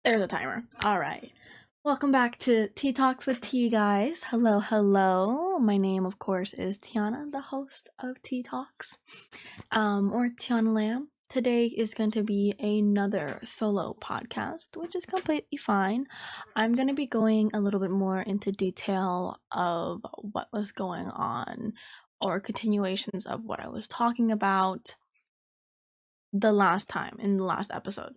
There's a timer. All right. Welcome back to Tea Talks with Tea, guys. Hello, hello. My name, of course, is Tiana, the host of Tea Talks, or Teaonalamb. Today is going to be another solo podcast, which is completely fine. I'm going to be going a little bit more into detail of what was going on, or continuations of what I was talking about the last time in the last episode.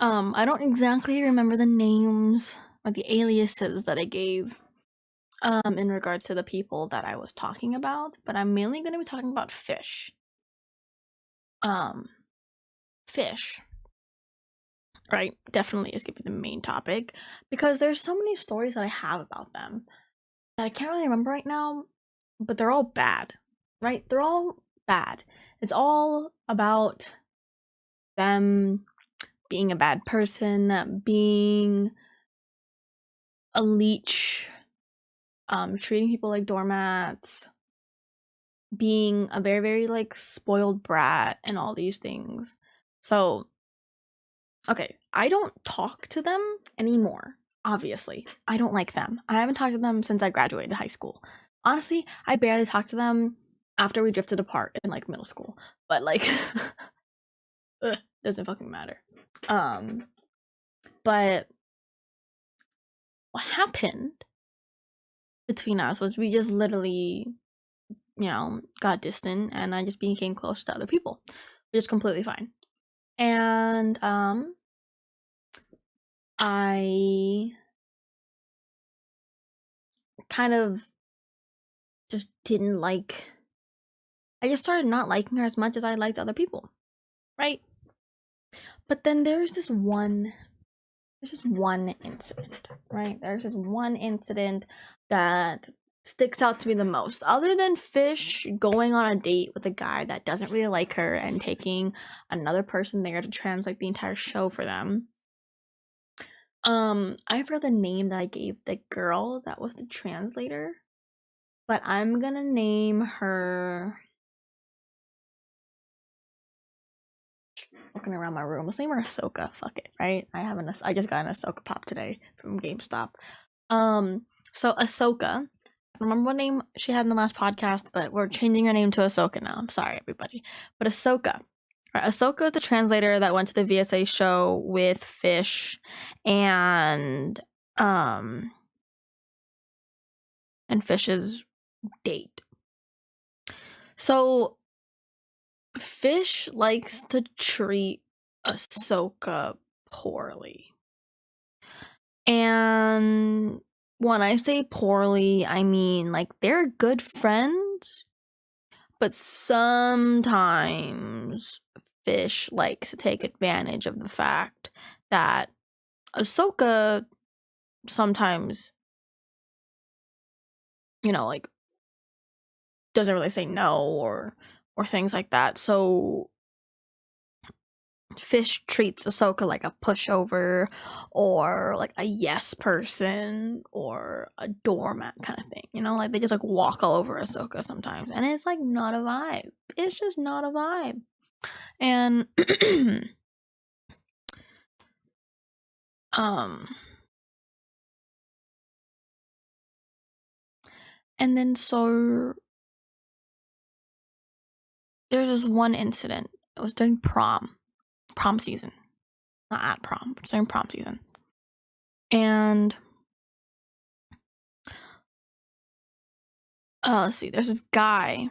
I don't exactly remember the names or the aliases that I gave in regards to the people that I was talking about, but I'm mainly going to be talking about fish. Um, fish, right? Definitely is going to be the main topic because there's so many stories that I have about them that I can't really remember right now, but they're all bad, right? They're all bad. It's all about them being a bad person, being a leech, treating people like doormats, being a very, very like spoiled brat, and all these things. So, okay, I don't talk to them anymore. Obviously, I don't like them. I haven't talked to them since I graduated high school. Honestly, I barely talked to them after we drifted apart in like middle school. But like, doesn't fucking matter. But what happened between us was we just literally, got distant, and I just became close to other people, which is completely fine. And I kind of just didn't like, I just started not liking her as much as I liked other people, right? But then there's this one incident, right? There's this one incident that sticks out to me the most, other than Fish going on a date with a guy that doesn't really like her and taking another person there to translate the entire show for them. I forgot the name that I gave the girl that was the translator, but I'm gonna name her. Looking around my room, let's name her Ahsoka. Fuck it, right? I just got an Ahsoka pop today from GameStop. So Ahsoka. I don't remember what name she had in the last podcast, but we're changing her name to Ahsoka now. I'm sorry, everybody, but Ahsoka. Right, Ahsoka, the translator that went to the VSA show with Fish, and Fish's date. So Fish likes to treat Ahsoka poorly. And when I say poorly, I mean like they're good friends, but sometimes Fish likes to take advantage of the fact that Ahsoka sometimes, like doesn't really say no or things like that. So Fish treats Ahsoka like a pushover or like a yes person or a doormat kind of thing, like they just like walk all over Ahsoka sometimes, and it's like not a vibe. It's just not a vibe. And and then so there's this one incident. It was during prom season, not at prom, but during prom season. And let's see, there's this guy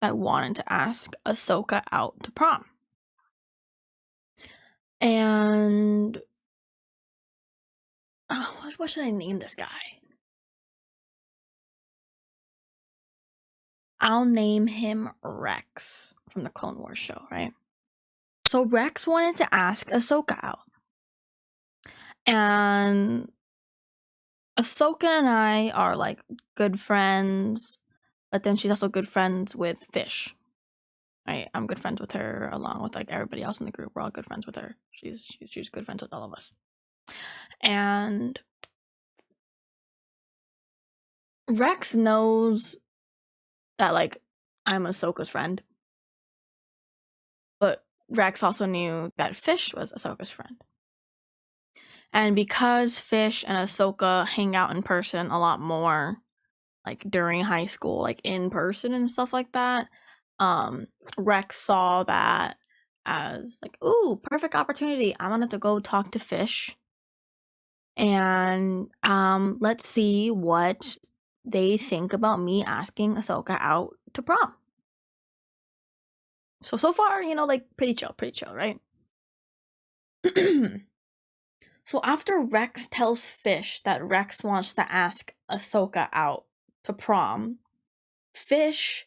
that wanted to ask Ahsoka out to prom. And what should I name this guy? I'll name him Rex from the Clone Wars show, right? So Rex wanted to ask Ahsoka out. And Ahsoka and I are like good friends, but then she's also good friends with Fish. Right? I'm good friends with her along with like everybody else in the group. We're all good friends with her. She's good friends with all of us. And Rex knows that like I'm Ahsoka's friend, but Rex also knew that Fish was Ahsoka's friend. And because Fish and Ahsoka hang out in person a lot more, like during high school, like in person and stuff like that, Rex saw that as like, ooh, perfect opportunity. I wanted to go talk to Fish and let's see what they think about me asking Ahsoka out to prom. So far, like pretty chill, right? So after Rex tells Fish that Rex wants to ask Ahsoka out to prom, Fish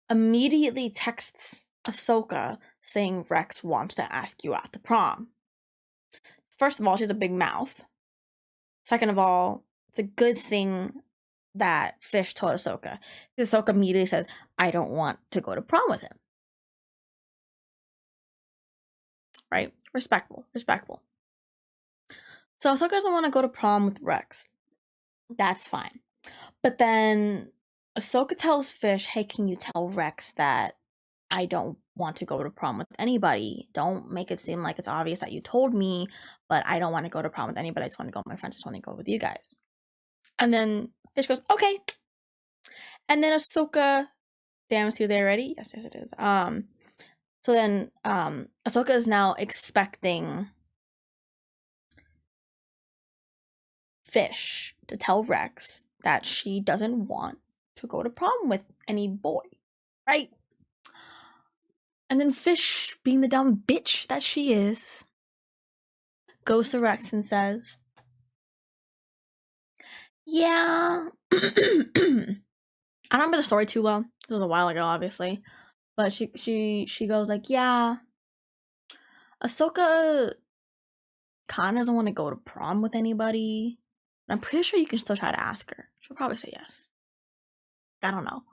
immediately texts Ahsoka saying Rex wants to ask you out to prom. First of all, she has a big mouth. Second of all, it's a good thing that Fish told Ahsoka. Because Ahsoka immediately says, I don't want to go to prom with him. Right? Respectful. So Ahsoka doesn't want to go to prom with Rex. That's fine. But then Ahsoka tells Fish, hey, can you tell Rex that I don't want to go to prom with anybody? Don't make it seem like it's obvious that you told me, but I don't want to go to prom with anybody. I just want to go with my friends. I just want to go with you guys. And then Fish goes, okay. And then Ahsoka, damn, is you there already? Yes, it is. So then Ahsoka is now expecting Fish to tell Rex that she doesn't want to go to prom with any boy, right? And then Fish, being the dumb bitch that she is, goes to Rex and says, yeah, I don't remember the story too well. It was a while ago, obviously. But she goes like, yeah, Ahsoka kind of doesn't want to go to prom with anybody. I'm pretty sure you can still try to ask her. She'll probably say yes. I don't know.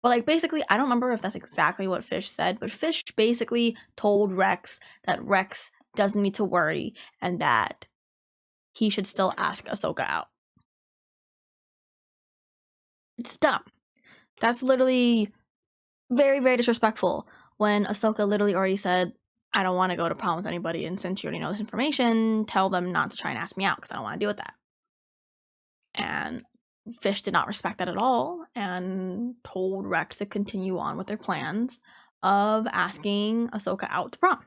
But like basically, I don't remember if that's exactly what Fish said, but Fish basically told Rex that Rex doesn't need to worry and that he should still ask Ahsoka out. It's dumb. That's literally very, very disrespectful when Ahsoka literally already said, I don't want to go to prom with anybody, and since you already know this information, tell them not to try and ask me out because I don't want to deal with that. And Fish did not respect that at all and told Rex to continue on with their plans of asking Ahsoka out to prom.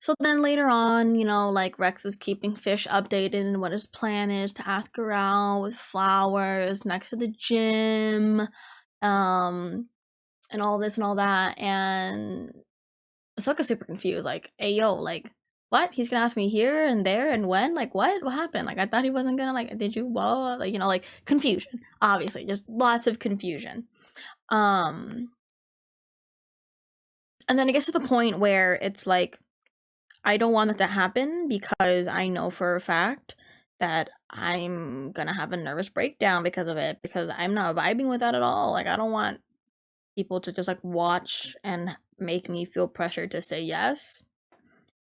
So then later on, like Rex is keeping Fish updated and what his plan is to ask her out with flowers next to the gym, and all this and all that. And Ahsoka's super confused, like, hey yo, like, what? He's gonna ask me here and there and when? Like, what? What happened? Like, I thought he wasn't gonna, like, did you, well, like, like, confusion. Obviously, just lots of confusion. And then it gets to the point where it's like, I don't want that to happen because I know for a fact that I'm gonna have a nervous breakdown because of it, because I'm not vibing with that at all. Like, I don't want people to just, like, watch and make me feel pressured to say yes.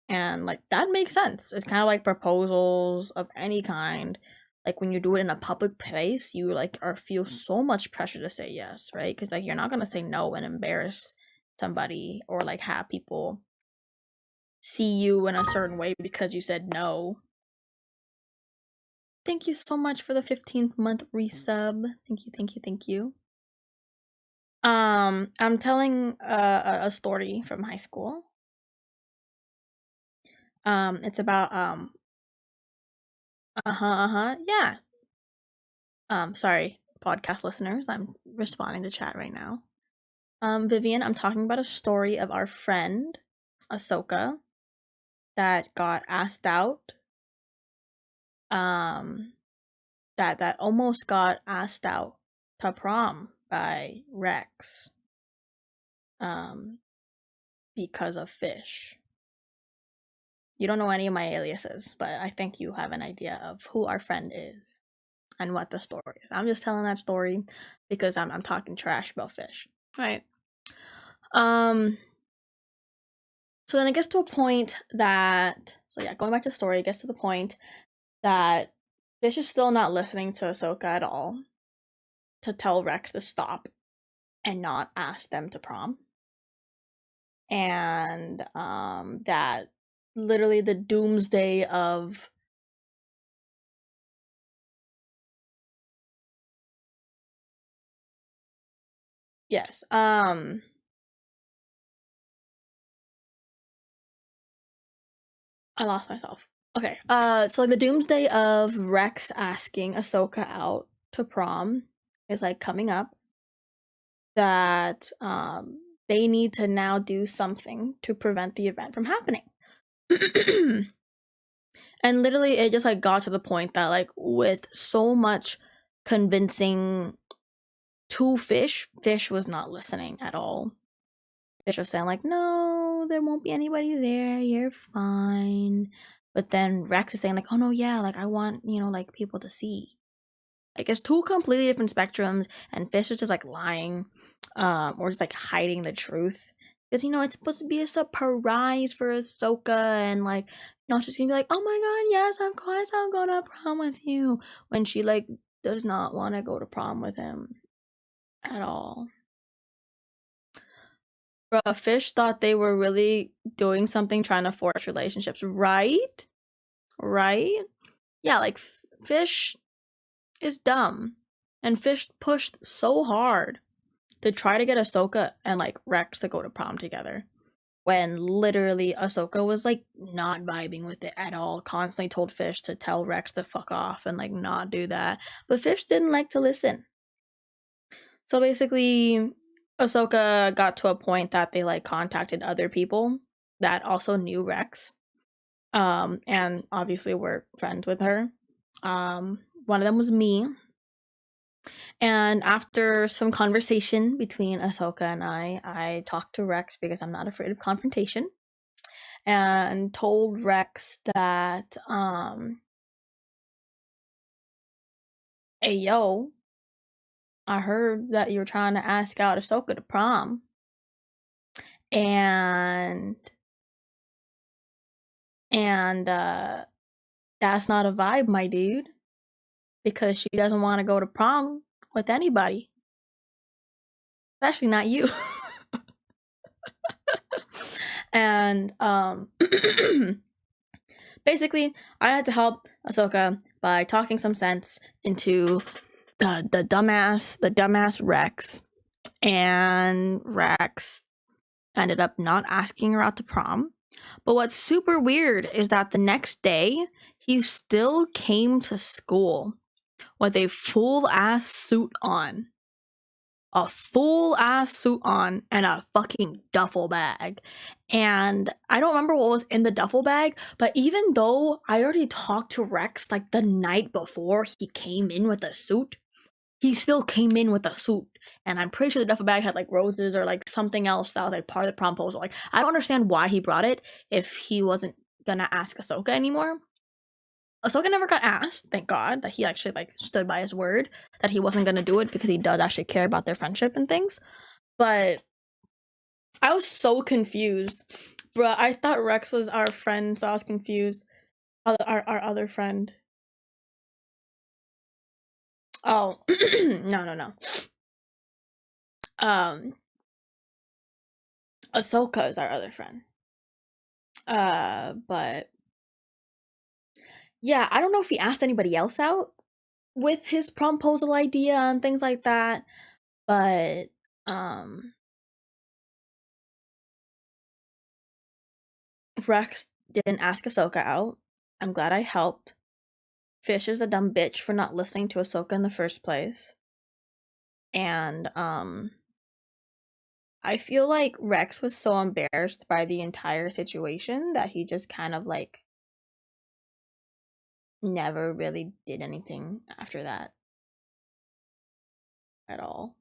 And, like, that makes sense. It's kind of like proposals of any kind. Like, when you do it in a public place, you, like, feel so much pressure to say yes, right? Because, like, you're not gonna say no and embarrass somebody or, like, have people see you in a certain way because you said no. Thank you so much for the 15th month resub. Thank you. I'm telling a story from high school. It's about yeah. Sorry, podcast listeners, I'm responding to chat right now. Vivian, I'm talking about a story of our friend Ahsoka that got asked out. That almost got asked out to prom by Rex. Because of Fish. You don't know any of my aliases, but I think you have an idea of who our friend is and what the story is. I'm just telling that story because I'm talking trash about Fish. Right. So then it gets to a point that, going back to the story, it gets to the point that Fish is still not listening to Ahsoka at all to tell Rex to stop and not ask them to prom. And that literally the doomsday of yes. I lost myself. Okay. So like the doomsday of Rex asking Ahsoka out to prom is like coming up. That they need to now do something to prevent the event from happening. And literally it just like got to the point that like with so much convincing to Fish was not listening at all. Fish was saying like, no, there won't be anybody there, you're fine. But then Rex is saying like, oh no, yeah, like I want, like people to see. Like it's two completely different spectrums, and Fish is just like lying, or just like hiding the truth. Because it's supposed to be a surprise for Ahsoka, and like, she's gonna be like, "Oh my god, yes, of course I'm going to prom with you," when she like does not want to go to prom with him at all. Bruh, Fish thought they were really doing something, trying to force relationships, right? Right? Yeah, like Fish is dumb, and Fish pushed so hard to try to get Ahsoka and like Rex to go to prom together, when literally Ahsoka was like not vibing with it at all. Constantly told Fish to tell Rex to fuck off and like not do that, but Fish didn't like to listen. So basically, Ahsoka got to a point that they like contacted other people that also knew Rex, and obviously were friends with her. One of them was me. And after some conversation between Ahsoka and I talked to Rex because I'm not afraid of confrontation, and told Rex that, hey yo, I heard that you were trying to ask out Ahsoka to prom, and that's not a vibe, my dude, because she doesn't want to go to prom with anybody, especially not you. And basically, I had to help Ahsoka by talking some sense into the dumbass Rex, and Rex ended up not asking her out to prom. But what's super weird is that the next day he still came to school with a full ass suit on. A full ass suit on and a fucking duffel bag. And I don't remember what was in the duffel bag, but even though I already talked to Rex like the night before he came in with a suit, he still came in with a suit. And I'm pretty sure the duffel bag had like roses or like something else that was like part of the proposal. Like, I don't understand why he brought it if he wasn't gonna ask Ahsoka anymore. Ahsoka never got asked, thank God, that he actually like stood by his word that he wasn't gonna do it, because he does actually care about their friendship and things. But I was so confused. Bruh, I thought Rex was our friend, so I was confused. Our other friend. Oh, no. Ahsoka is our other friend. But yeah, I don't know if he asked anybody else out with his promposal idea and things like that, but Rex didn't ask Ahsoka out. I'm glad I helped. Fish is a dumb bitch for not listening to Ahsoka in the first place. And I feel like Rex was so embarrassed by the entire situation that he just kind of like never really did anything after that at all.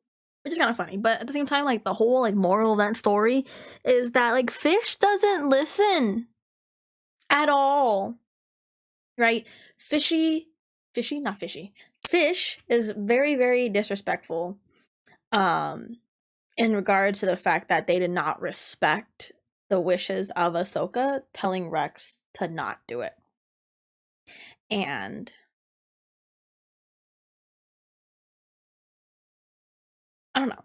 Which is kind of funny, but at the same time, like the whole like moral of that story is that like Fish doesn't listen at all, right? Not fishy. Fish is very, very disrespectful, in regards to the fact that they did not respect the wishes of Ahsoka, telling Rex to not do it. And I don't know.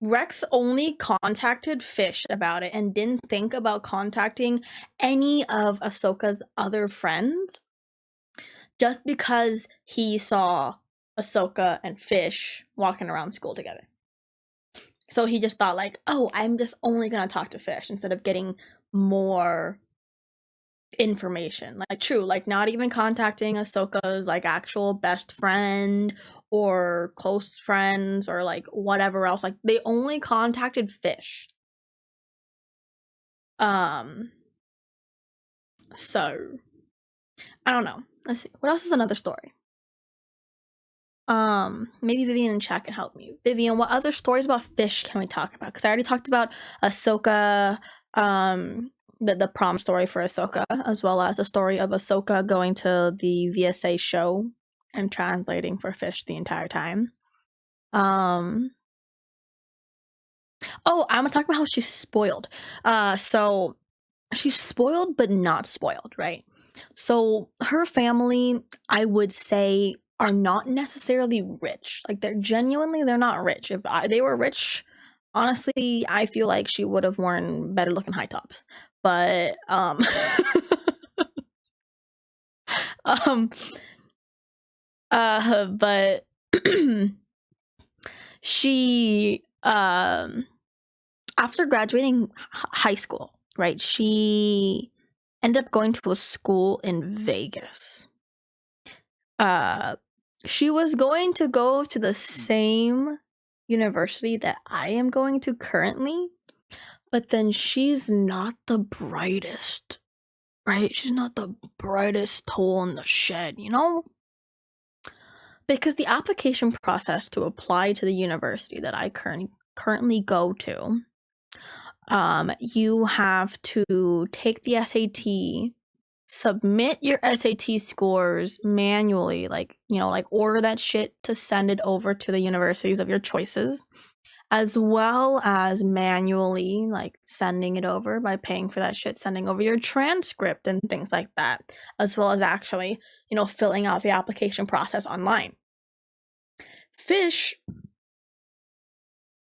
Rex only contacted Fish about it and didn't think about contacting any of Ahsoka's other friends just because he saw Ahsoka and Fish walking around school together. So he just thought like, oh, I'm just only gonna talk to Fish instead of getting more information. Like true, like not even contacting Ahsoka's like actual best friend or close friends or like whatever else. Like they only contacted Fish. So I don't know. Let's see. What else is another story? Maybe Vivian in chat can help me. Vivian, what other stories about Fish can we talk about? Because I already talked about Ahsoka, the prom story for Ahsoka, as well as the story of Ahsoka going to the VSA show and translating for Fish the entire time. Oh, I'm gonna talk about how she's spoiled. So she's spoiled but not spoiled, right? So her family, I would say, are not necessarily rich. Like they're not rich. If they were rich, honestly, I feel like she would have worn better looking high tops. But but she after graduating high school, right? She ended up going to a school in Vegas. She was going to go to the same university that I am going to currently, but then she's not the brightest, right? She's not the brightest tool in the shed, you know? Because the application process to apply to the university that I currently go to, you have to take the SAT, submit your SAT scores manually, like, you know, like order that shit to send it over to the universities of your choices, as well as manually, like, sending it over by paying for that shit, sending over your transcript and things like that, as well as actually, you know, filling out the application process online. Fish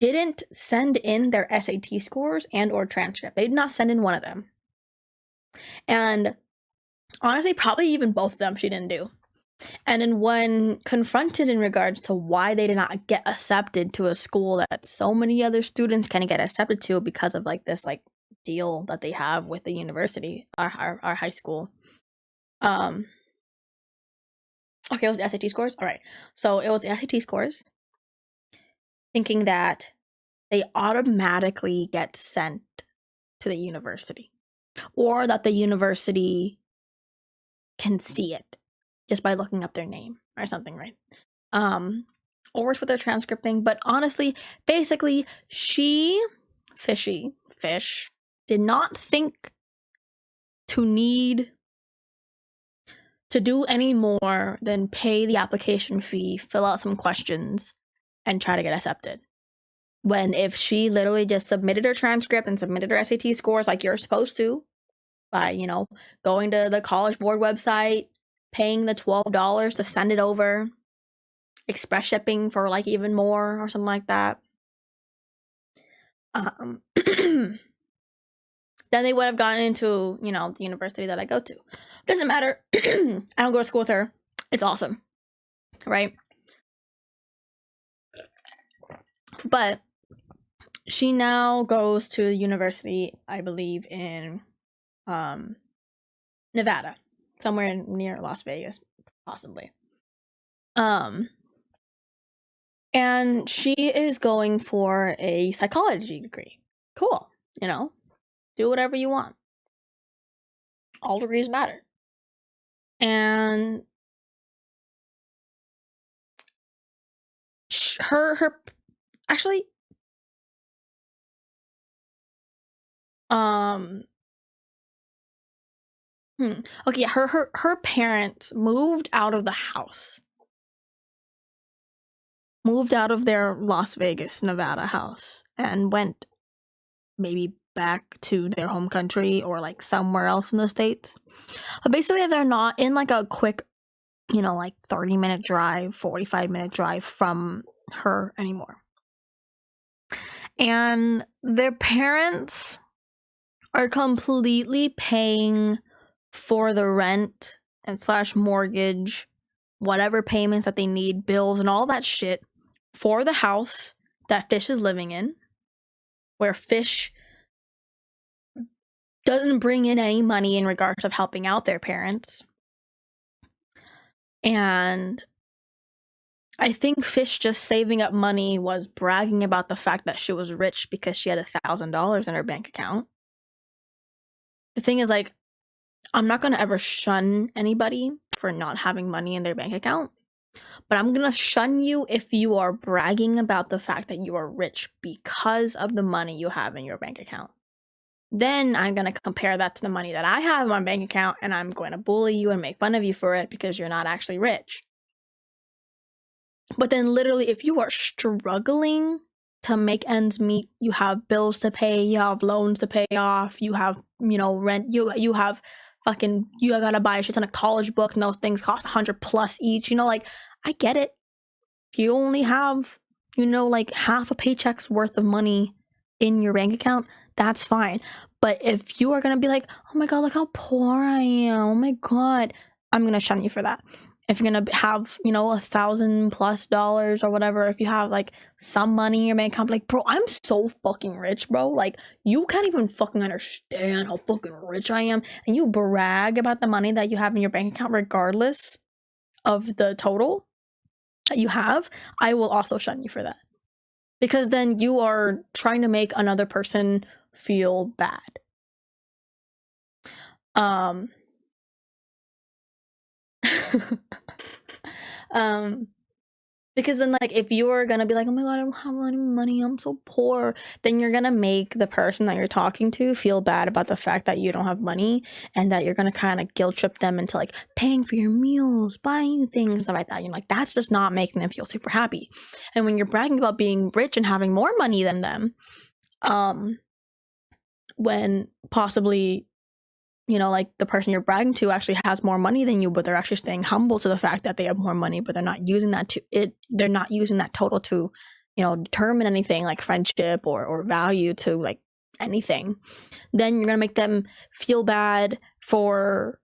didn't send in their SAT scores and or transcript. They did not send in one of them. And honestly, probably even both of them she didn't do. And then when confronted in regards to why they did not get accepted to a school that so many other students can get accepted to because of like this like deal that they have with the university, our high school. Okay, it was the SAT scores. All right, so it was the SAT scores, thinking that they automatically get sent to the university, or that the university can see it just by looking up their name or something, right? Or it's with their transcript thing. But honestly, basically, Fish, did not think to need to do any more than pay the application fee, fill out some questions, and try to get accepted. When if she literally just submitted her transcript and submitted her SAT scores like you're supposed to, by, you know, going to the College Board website, paying the $12 to send it over, express shipping for like even more or something like that, then they would have gotten into, you know, the university that I go to. Doesn't matter. I don't go to school with her. It's awesome, right? But she now goes to university, I believe, in Nevada, somewhere near Las Vegas, possibly. And she is going for a psychology degree. Cool, you know, do whatever you want. All degrees matter. And her actually, okay, yeah, her parents moved out of the house, moved out of their Las Vegas, Nevada house, and went maybe back to their home country or like somewhere else in the States. But basically, they're not in like a quick, you know, like 30-minute drive, 45-minute drive from her anymore. and their parents are completely paying for the rent and slash mortgage, whatever payments that they need, bills and all that shit for the house that Fish is living in, where Fish doesn't bring in any money in regards of helping out their parents. And I think Fish just saving up money was bragging about the fact that she was rich because she had $1,000 in her bank account. The thing is, like, I'm not going to ever shun anybody for not having money in their bank account, but I'm going to shun you if you are bragging about the fact that you are rich because of the money you have in your bank account. Then I'm going to compare that to the money that I have in my bank account, and I'm going to bully you and make fun of you for it because you're not actually rich. But then literally, if you are struggling to make ends meet, you have bills to pay, you have loans to pay off, you have, rent, you have fucking, you gotta buy a shit ton of college books, and those things cost $100+ each, I get it. You only have, like half a paycheck's worth of money in your bank account, that's fine. But if you are gonna be like, oh my god, look how poor I am, oh my god, I'm gonna shun you for that. If you're gonna have, $1,000+ or whatever, if you have like some money in your bank account, like, bro, I'm so fucking rich, bro. Like, you can't even fucking understand how fucking rich I am. And you brag about the money that you have in your bank account, regardless of the total that you have, I will also shun you for that. Because then you are trying to make another person feel bad. Because then, like, if you're gonna be like, oh my god, I don't have any money, I'm so poor, then you're gonna make the person that you're talking to feel bad about the fact that you don't have money, and that you're gonna kind of guilt trip them into like paying for your meals, buying you things, stuff like that. Like, that's just not making them feel super happy. And when you're bragging about being rich and having more money than them, when possibly, like, the person you're bragging to actually has more money than you, but they're actually staying humble to the fact that they have more money, but they're not using that they're not using that total to, determine anything like friendship or value to like anything, then you're gonna make them feel bad for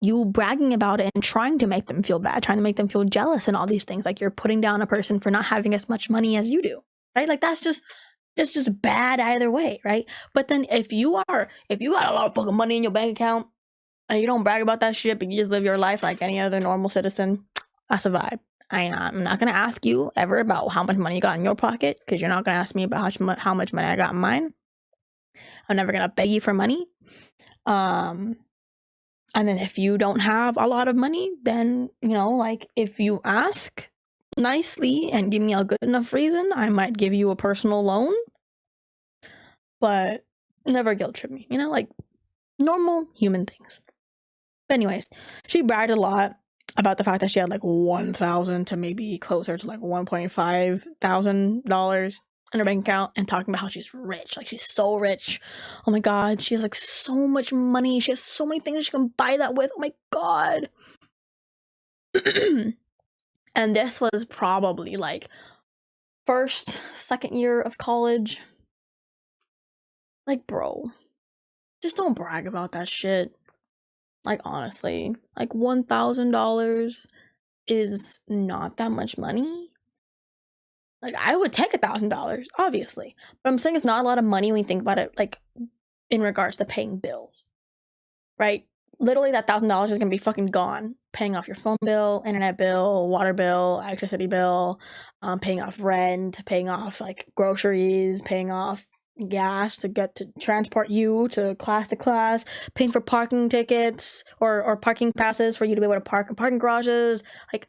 you bragging about it and trying to make them feel bad, trying to make them feel jealous and all these things. Like, you're putting down a person for not having as much money as you do, right? Like, that's just bad either way, right? But then if you got a lot of fucking money in your bank account and you don't brag about that shit, but you just live your life like any other normal citizen, that's a vibe. I'm not gonna ask you ever about how much money you got in your pocket, because you're not gonna ask me about how much money I got in mine. I'm never gonna beg you for money. And then if you don't have a lot of money, then, like, if you ask nicely and give me a good enough reason, I might give you a personal loan, but never guilt trip me, like normal human things. But anyways, she bragged a lot about the fact that she had like $1,000 to maybe closer to like $1,500 in her bank account, and talking about how she's rich, like she's so rich. Oh my god, she has like so much money, she has so many things she can buy that with. Oh my god. And this was probably like second year of college. Like, bro, just don't brag about that shit. Like, honestly, like $1,000 is not that much money. Like, I would take $1,000, obviously, but I'm saying it's not a lot of money when you think about it, like, in regards to paying bills, right? Literally, that $1,000 is gonna be fucking gone. Paying off your phone bill, internet bill, water bill, electricity bill, paying off rent, paying off like groceries, paying off gas to get to transport you to class, paying for parking tickets or parking passes for you to be able to park in parking garages. Like,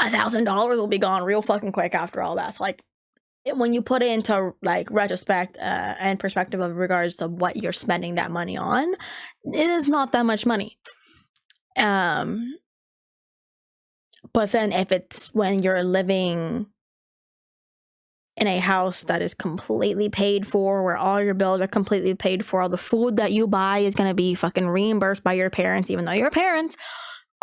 $1,000 will be gone real fucking quick after all that. So, like, when you put it into like retrospect and perspective of regards to what you're spending that money on, it is not that much money. But then if it's when you're living in a house that is completely paid for, where all your bills are completely paid for, all the food that you buy is going to be fucking reimbursed by your parents, even though your parents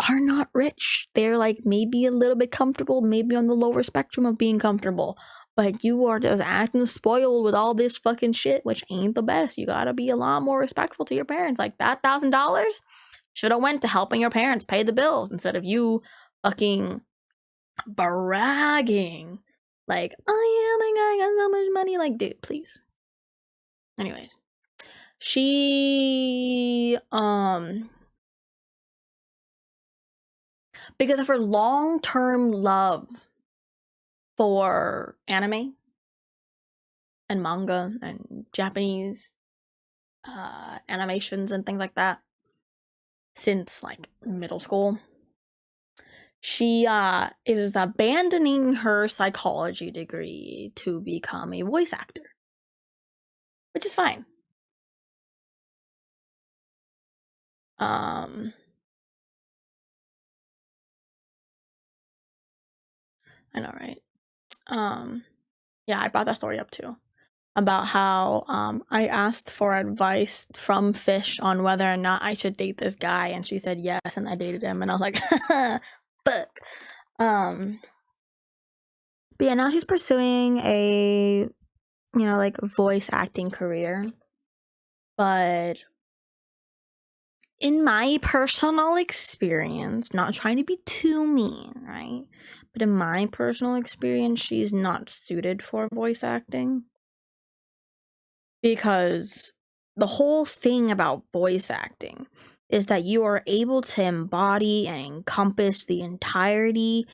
are not rich. They're like maybe a little bit comfortable, maybe on the lower spectrum of being comfortable, But you are just acting spoiled with all this fucking shit, which ain't the best. You gotta be a lot more respectful to your parents. Like, that $1,000 should have went to helping your parents pay the bills instead of you fucking bragging. Like, oh yeah, my God, I got so much money. Like, dude, please. Anyways, she, because of her long-term love for anime and manga and Japanese animations and things like that since like middle school, she is abandoning her psychology degree to become a voice actor, which is fine. I know, right? Yeah, I brought that story up too, about how I asked for advice from Fish on whether or not I should date this guy, and she said yes, and I dated him, and I was like, fuck. But yeah, now she's pursuing a, like, voice acting career. But in my personal experience, not trying to be too mean, right? But in my personal experience, she's not suited for voice acting. Because the whole thing about voice acting is that you are able to embody and encompass the entirety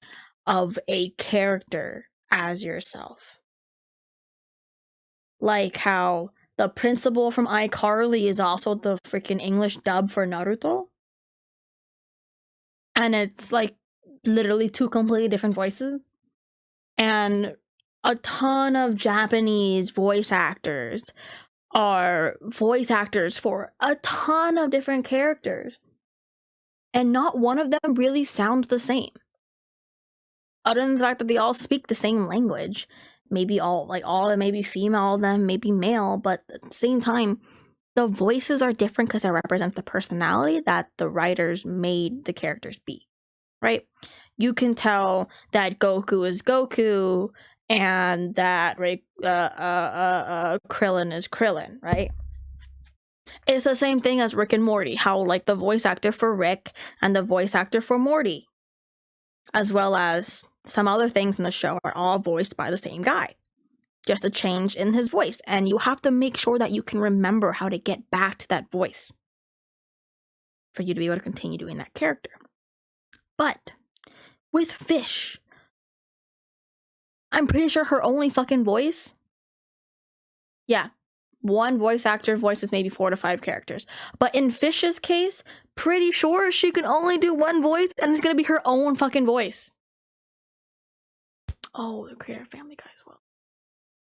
of a character as yourself. Like how the principal from iCarly is also the freaking English dub for Naruto. And it's like literally two completely different voices. And a ton of Japanese voice actors are voice actors for a ton of different characters. And not one of them really sounds the same. Other than the fact that they all speak the same language. Maybe all of them may be female, all of them may be male, but at the same time, the voices are different because it represents the personality that the writers made the characters be, right? You can tell that Goku is Goku and that Krillin is Krillin, right? It's the same thing as Rick and Morty, how like the voice actor for Rick and the voice actor for Morty, as well as some other things in the show, are all voiced by the same guy. Just a change in his voice. And you have to make sure that you can remember how to get back to that voice for you to be able to continue doing that character. But with Fish, I'm pretty sure her only fucking voice, yeah, one voice actor voices maybe 4 to 5 characters. But in Fish's case, pretty sure she can only do one voice, and it's gonna be her own fucking voice. Oh, the creator of Family Guy as well.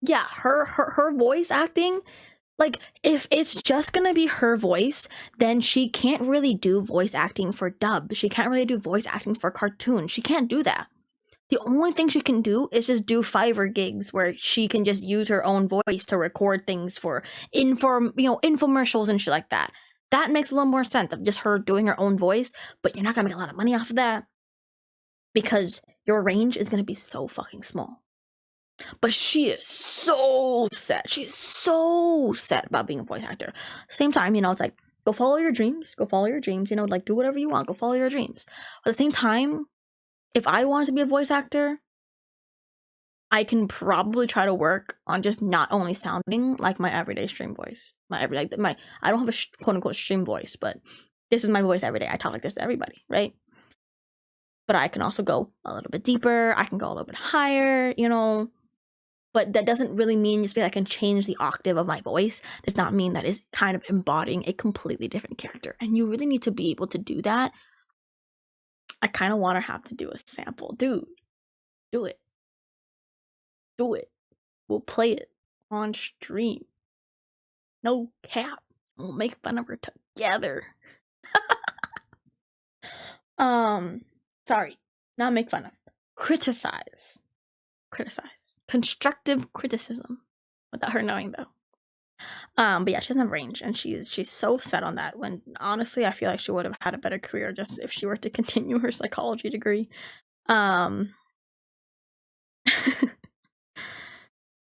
Yeah, her voice acting, like, if it's just gonna be her voice, then she can't really do voice acting for dub. She can't really do voice acting for cartoon. She can't do that. The only thing she can do is just do Fiverr gigs where she can just use her own voice to record things for infomercials and shit like that. That makes a little more sense of just her doing her own voice, but you're not gonna make a lot of money off of that because your range is gonna be so fucking small. But she is so set. She is so set about being a voice actor. Same time, it's like, go follow your dreams. Go follow your dreams. Like, do whatever you want. Go follow your dreams. But at the same time, if I want to be a voice actor, I can probably try to work on just not only sounding like my everyday stream voice. I don't have a quote unquote stream voice, but this is my voice every day. I talk like this to everybody, right? But I can also go a little bit deeper. I can go a little bit higher, But that doesn't really mean just because I can change the octave of my voice. Does not mean that is kind of embodying a completely different character. And you really need to be able to do that. I kind of want to have to do a sample. Dude, do it. Do it. We'll play it on stream. No cap. We'll make fun of her together. Sorry. Not make fun of. Criticize. Constructive criticism. Without her knowing, though. But yeah, she doesn't have range, and she's so set on that, when honestly I feel like she would have had a better career just if she were to continue her psychology degree.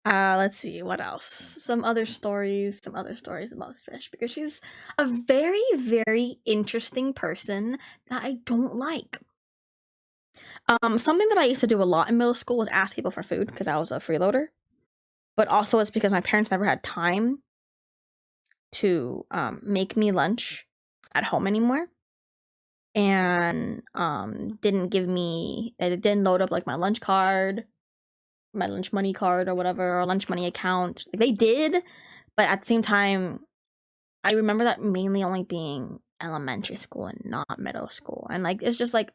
Let's see what else. Some other stories about fish, because she's a very, very interesting person that I don't like. Something that I used to do a lot in middle school was ask people for food because I was a freeloader. But also it's because my parents never had time to make me lunch at home anymore. And they didn't load up like my lunch card, my lunch money card or whatever, or lunch money account. Like they did, but at the same time, I remember that mainly only being elementary school and not middle school. And like it's just like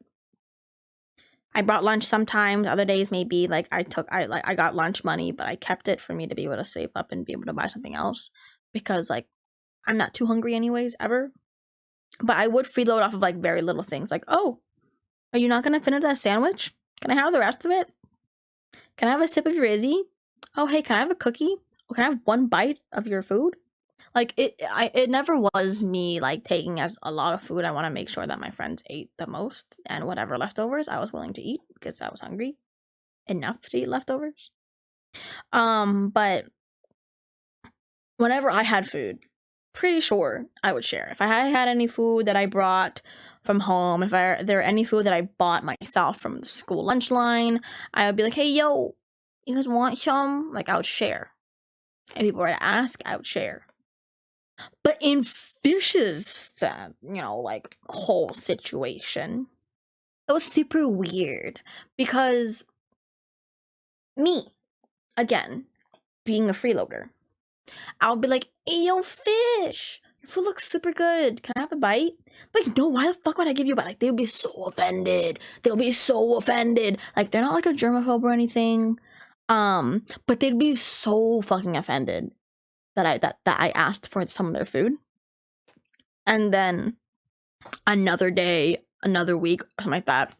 I brought lunch sometimes, other days maybe like I got lunch money, but I kept it for me to be able to save up and be able to buy something else because like I'm not too hungry anyways ever. But I would freeload off of like very little things like, oh, are you not gonna finish that sandwich? Can I have the rest of it? Can I have a sip of your Izzy? Oh, hey, can I have a cookie? Or can I have one bite of your food? Like it never was me like taking as a lot of food. I want to make sure that my friends ate the most, and whatever leftovers I was willing to eat because I was hungry enough to eat leftovers. But whenever I had food, pretty sure I would share. If I had any food that I brought from home, if there were any food that I bought myself from the school lunch line, I would be like, hey, yo, you guys want some? Like, I would share. If people were to ask, I would share. But in Fish's, like, whole situation, it was super weird. Because me, again, being a freeloader, I would be like, hey, yo, Fish, your food looks super good. Can I have a bite? Like, no, why the fuck would I give you a bite? Like, they would be so offended. They'll be so offended. Like, they're not like a germaphobe or anything. But they'd be so fucking offended that I asked for some of their food. And then another day, another week, something like that,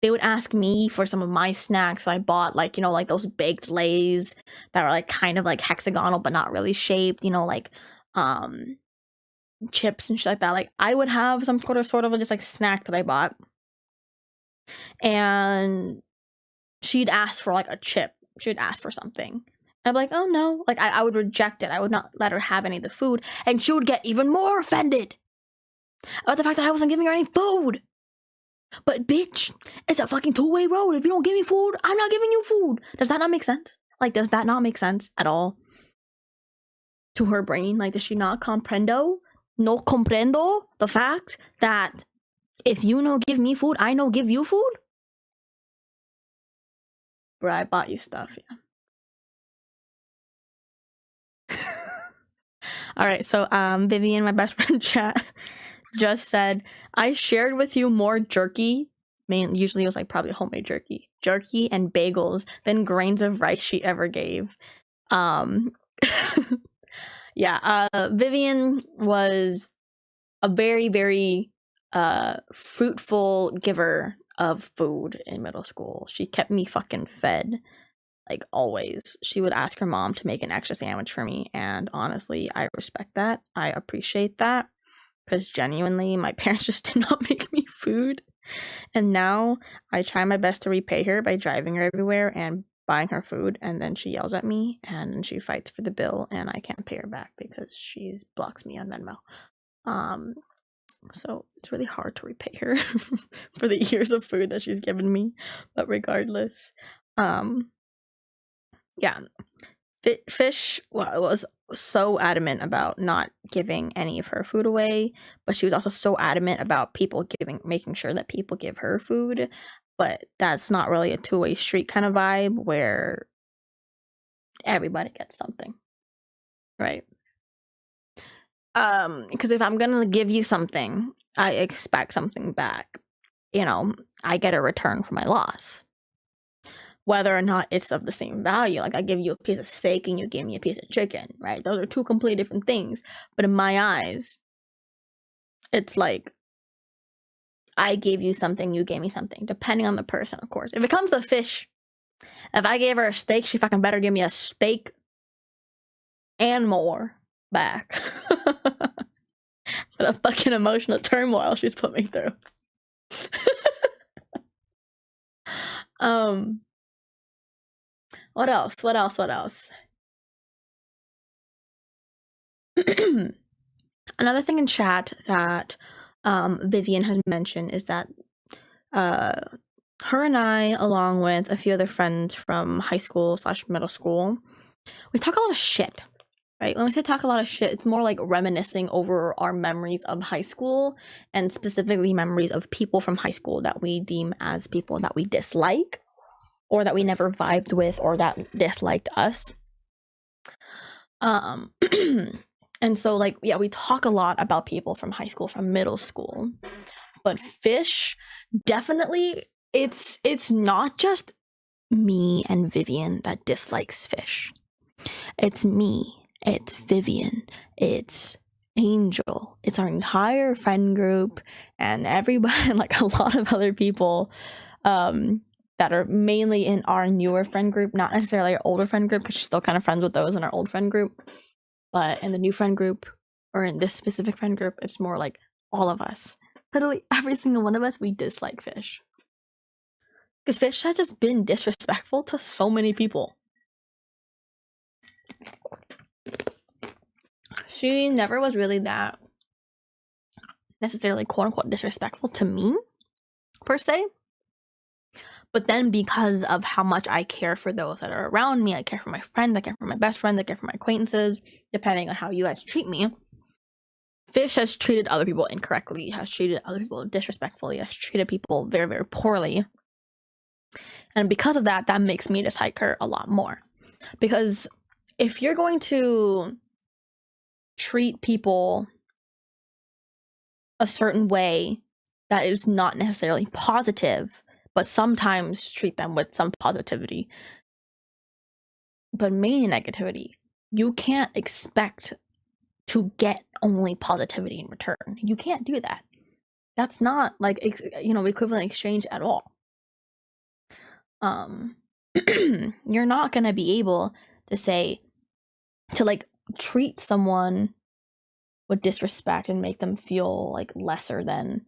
they would ask me for some of my snacks. So I bought like, like those baked Lays that were like kind of like hexagonal but not really shaped, like chips and shit like that. Like I would have some sort of just like snack that I bought. And she'd ask for like a chip. She'd ask for something. I'd be like, oh no. Like I would reject it. I would not let her have any of the food. And she would get even more offended about the fact that I wasn't giving her any food. But bitch, it's a fucking two-way road. If you don't give me food, I'm not giving you food. Does that not make sense? Like, does that not make sense at all to her brain? Like, does she not comprendo? No comprendo the fact that if you no give me food, I no give you food? Bro, I bought you stuff, yeah. Alright, so Vivian, my best friend chat, just said, I shared with you more jerky. Usually it was like probably homemade jerky and bagels than grains of rice she ever gave. Yeah, Vivian was a very, very fruitful giver of food in middle school. She kept me fucking fed, like always. She would ask her mom to make an extra sandwich for me, and honestly, I respect that. I appreciate that. Because genuinely, my parents just did not make me food. And now I try my best to repay her by driving her everywhere and buying her food. And then she yells at me and she fights for the bill and I can't pay her back because she blocks me on Venmo. So it's really hard to repay her for the years of food that she's given me. But regardless, yeah. Fish was so adamant about not giving any of her food away, but she was also so adamant about making sure that people give her food. But that's not really a two-way street kind of vibe where everybody gets something, right? Because if I'm gonna give you something, I expect something back. I get a return for my loss. Whether or not it's of the same value. Like I give you a piece of steak and you give me a piece of chicken, right? Those are two completely different things. But in my eyes, it's like I gave you something, you gave me something, depending on the person, of course. If it comes to fish, if I gave her a steak, she fucking better give me a steak and more back. For the fucking emotional turmoil she's put me through. What else? What else? What else? Another thing in chat that Vivian has mentioned is that her and I, along with a few other friends from high school / middle school, we talk a lot of shit, right? When we say talk a lot of shit, it's more like reminiscing over our memories of high school, and specifically memories of people from high school that we deem as people that we dislike, or that we never vibed with, or that disliked us. And so, like, yeah, we talk a lot about people from high school, from middle school, but Fish, definitely, it's not just me and Vivian that dislikes Fish. It's me, it's Vivian, it's Angel, it's our entire friend group, and everybody, like a lot of other people that are mainly in our newer friend group, not necessarily our older friend group, because she's still kind of friends with those in our old friend group. But in the new friend group, or in this specific friend group, it's more like all of us. Literally every single one of us, we dislike Fish. Because Fish has just been disrespectful to so many people. She never was really that necessarily quote-unquote disrespectful to me, per se. But then because of how much I care for those that are around me, I care for my friends, I care for my best friends, I care for my acquaintances, depending on how you guys treat me, Fish has treated other people incorrectly, has treated other people disrespectfully, has treated people very, very poorly. And because of that, that makes me dislike her a lot more. Because if you're going to treat people a certain way that is not necessarily positive, but sometimes treat them with some positivity, but mainly negativity, you can't expect to get only positivity in return. You can't do that. That's not like, equivalent exchange at all. You're not gonna be able to like treat someone with disrespect and make them feel like lesser than,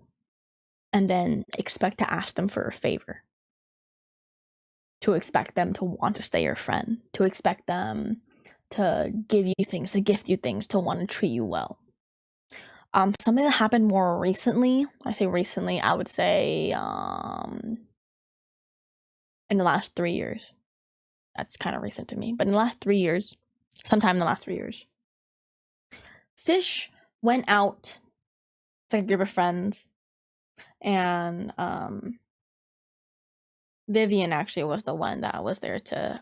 and then expect to ask them for a favor, to expect them to want to stay your friend, to expect them to give you things, to gift you things, to want to treat you well. Something that happened more recently, I say recently, I would say in the last 3 years. That's kind of recent to me, but in the last 3 years, sometime in the last 3 years, Fish went out with a group of friends, and Vivian actually was the one that was there to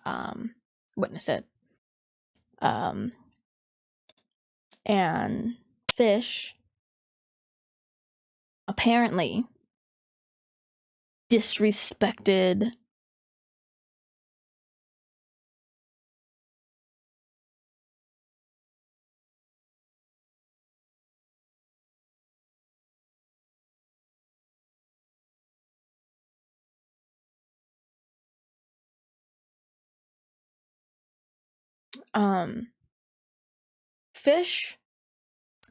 witness it. And Fish apparently disrespected Fish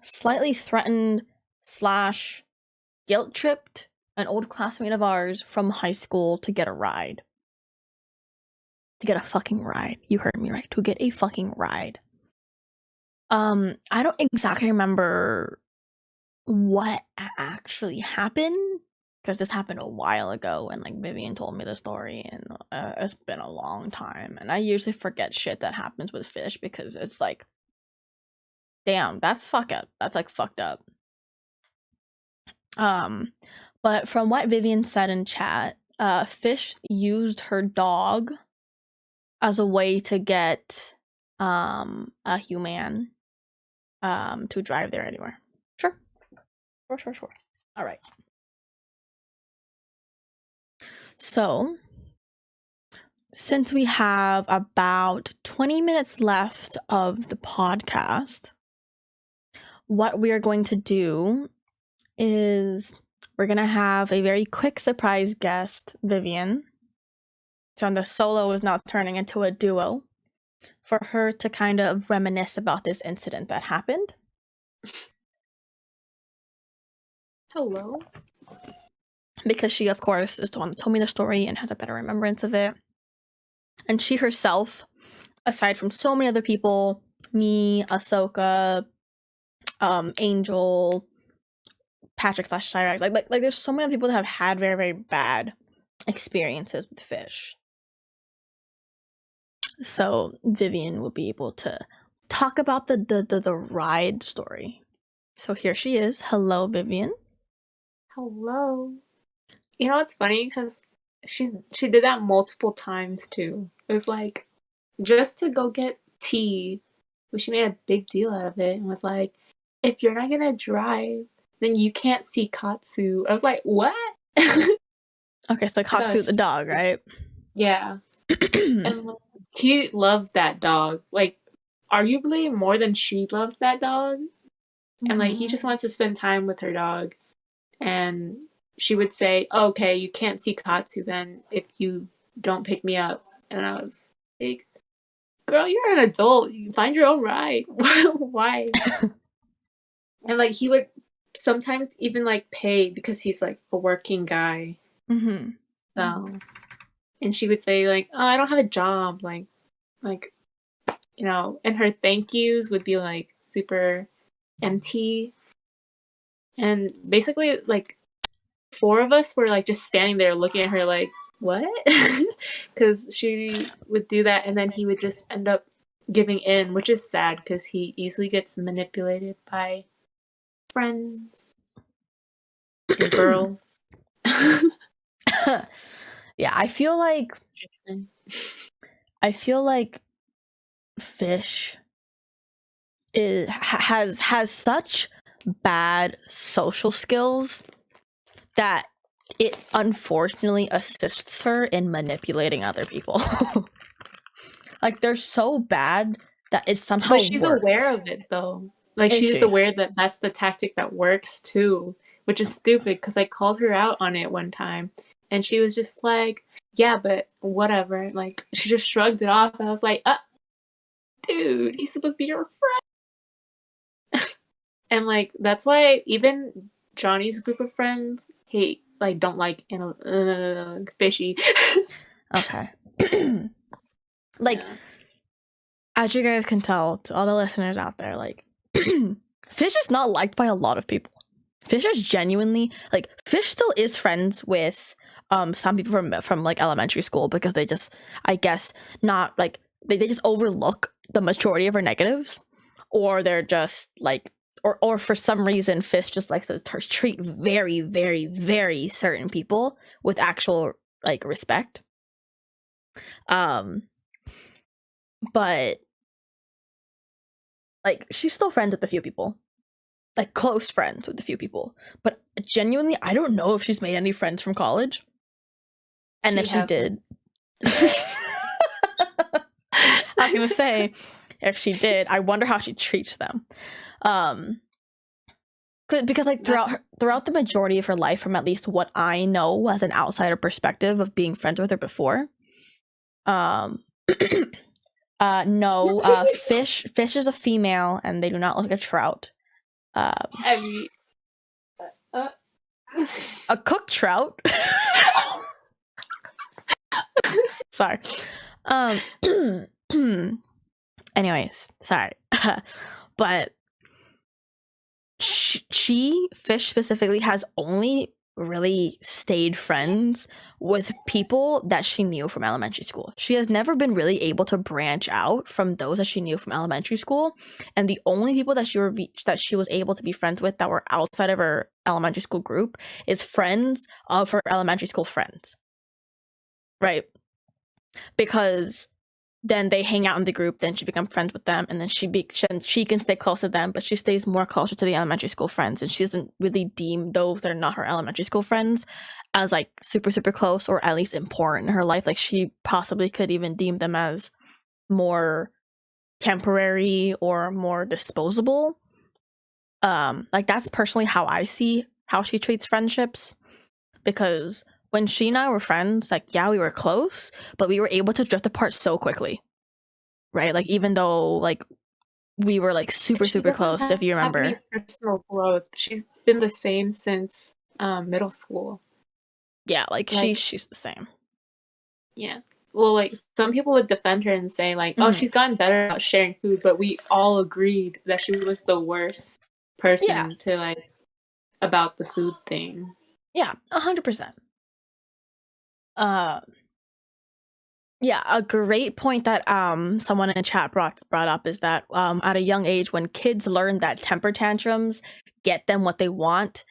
slightly threatened / guilt tripped an old classmate of ours from high school to get a ride. To get a fucking ride. You heard me right. To get a fucking ride. I don't exactly remember what actually happened, because this happened a while ago, and like Vivian told me the story, and it's been a long time, and I usually forget shit that happens with Fish, because it's like, damn, that's fucked up. That's like fucked up. But from what Vivian said in chat, Fish used her dog as a way to get a human to drive there anywhere. Sure. All right. So, since we have about 20 minutes left of the podcast, what we are going to do is we're going to have a very quick surprise guest, Vivian. So the solo is now turning into a duo, for her to kind of reminisce about this incident that happened. Hello. Because she, of course, is the one that told me the story and has a better remembrance of it. And she herself, aside from so many other people, me, Ahsoka, Angel, Patrick / Chirac, like there's so many people that have had very, very bad experiences with fish. So Vivian will be able to talk about the ride story. So here she is. Hello, Vivian. Hello. You know what's funny? Because she did that multiple times too. It was like just to go get tea, but she made a big deal out of it and was like, "If you're not gonna drive, then you can't see Katsu." I was like, "What?" Okay, so Katsu the dog, right? Yeah, and he loves that dog. Like, arguably more than she loves that dog. And like he just wants to spend time with her dog. And she would say, "Okay, you can't see Katsu then if you don't pick me up." And I was like, "Girl, you're an adult. You find your own ride. Why?" And like he would sometimes even like pay because he's like a working guy. So, and she would say like, "Oh, I don't have a job." Like and her thank yous would be like super empty. And basically, like, four of us were like just standing there looking at her like, what? Because she would do that and then he would just end up giving in, which is sad because he easily gets manipulated by friends and girls. Yeah, I feel like fish has such bad social skills that it unfortunately assists her in manipulating other people. Like they're so bad that it somehow But she's works. aware of it though. Like Is she's she? aware that that's the tactic that works too, which is stupid because I called her out on it one time and she was just like, "Yeah, but whatever." Like she just shrugged it off. I was like, dude, he's supposed to be your friend." And like that's why even Johnny's group of friends don't like fishy. Okay. Like, yeah. As you guys can tell, to all the listeners out there, like, Fish is not liked by a lot of people. Fish is genuinely, like, Fish still is friends with some people from like elementary school because they just, I guess, not like they just overlook the majority of her negatives, or they're just like, or for some reason Fish just likes to treat very, very, very certain people with actual like respect. But like she's still friends with a few people, like close friends with a few people, but genuinely I don't know if she's made any friends from college, and if she did I was gonna say, if she did, I wonder how she treats them, because like throughout the majority of her life, from at least what I know as an outsider perspective of being friends with her before, no, Fish is a female and they do not look like a trout. A cooked trout. Sorry. Anyways, sorry. But she Fish specifically has only really stayed friends with people that she knew from elementary school. She has never been really able to branch out from those that she knew from elementary school, and the only people that she was able to be friends with that were outside of her elementary school group is friends of her elementary school friends, right? Because then they hang out in the group, then she becomes friends with them, and then she can stay close to them, but she stays more closer to the elementary school friends, and she doesn't really deem those that are not her elementary school friends as like super, super close, or at least important in her life. Like she possibly could even deem them as more temporary or more disposable. Like that's personally how I see how she treats friendships, because when she and I were friends, like, yeah, we were close, but we were able to drift apart so quickly, right? Like, even though, like, we were, like, super, super close, if you remember. Any personal growth. She's been the same since middle school. Yeah, like she's the same. Yeah. well, like some people would defend her and say like, oh, she's gotten better about sharing food, but we all agreed that she was the worst person to like about the food thing. Yeah, 100%. Yeah, a great point that someone in chat brought up is that at a young age, when kids learn that temper tantrums get them what they want,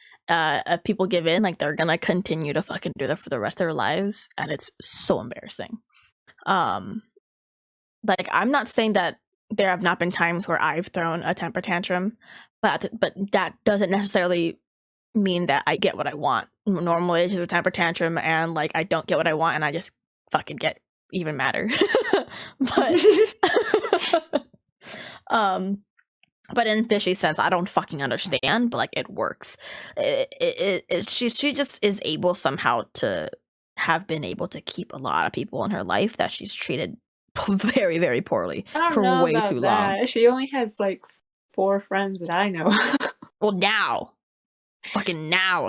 people give in, like they're gonna continue to fucking do that for the rest of their lives, and it's so embarrassing. Like I'm not saying that there have not been times where I've thrown a temper tantrum, but that doesn't necessarily mean that I get what I want. Normally, it's just a temper tantrum, and like I don't get what I want, and I just fucking get even madder. but but in Fishy's sense, I don't fucking understand, but like it works. She just is able somehow to have been able to keep a lot of people in her life that she's treated very, very poorly for way too long. She only has like 4 friends that I know. Well, now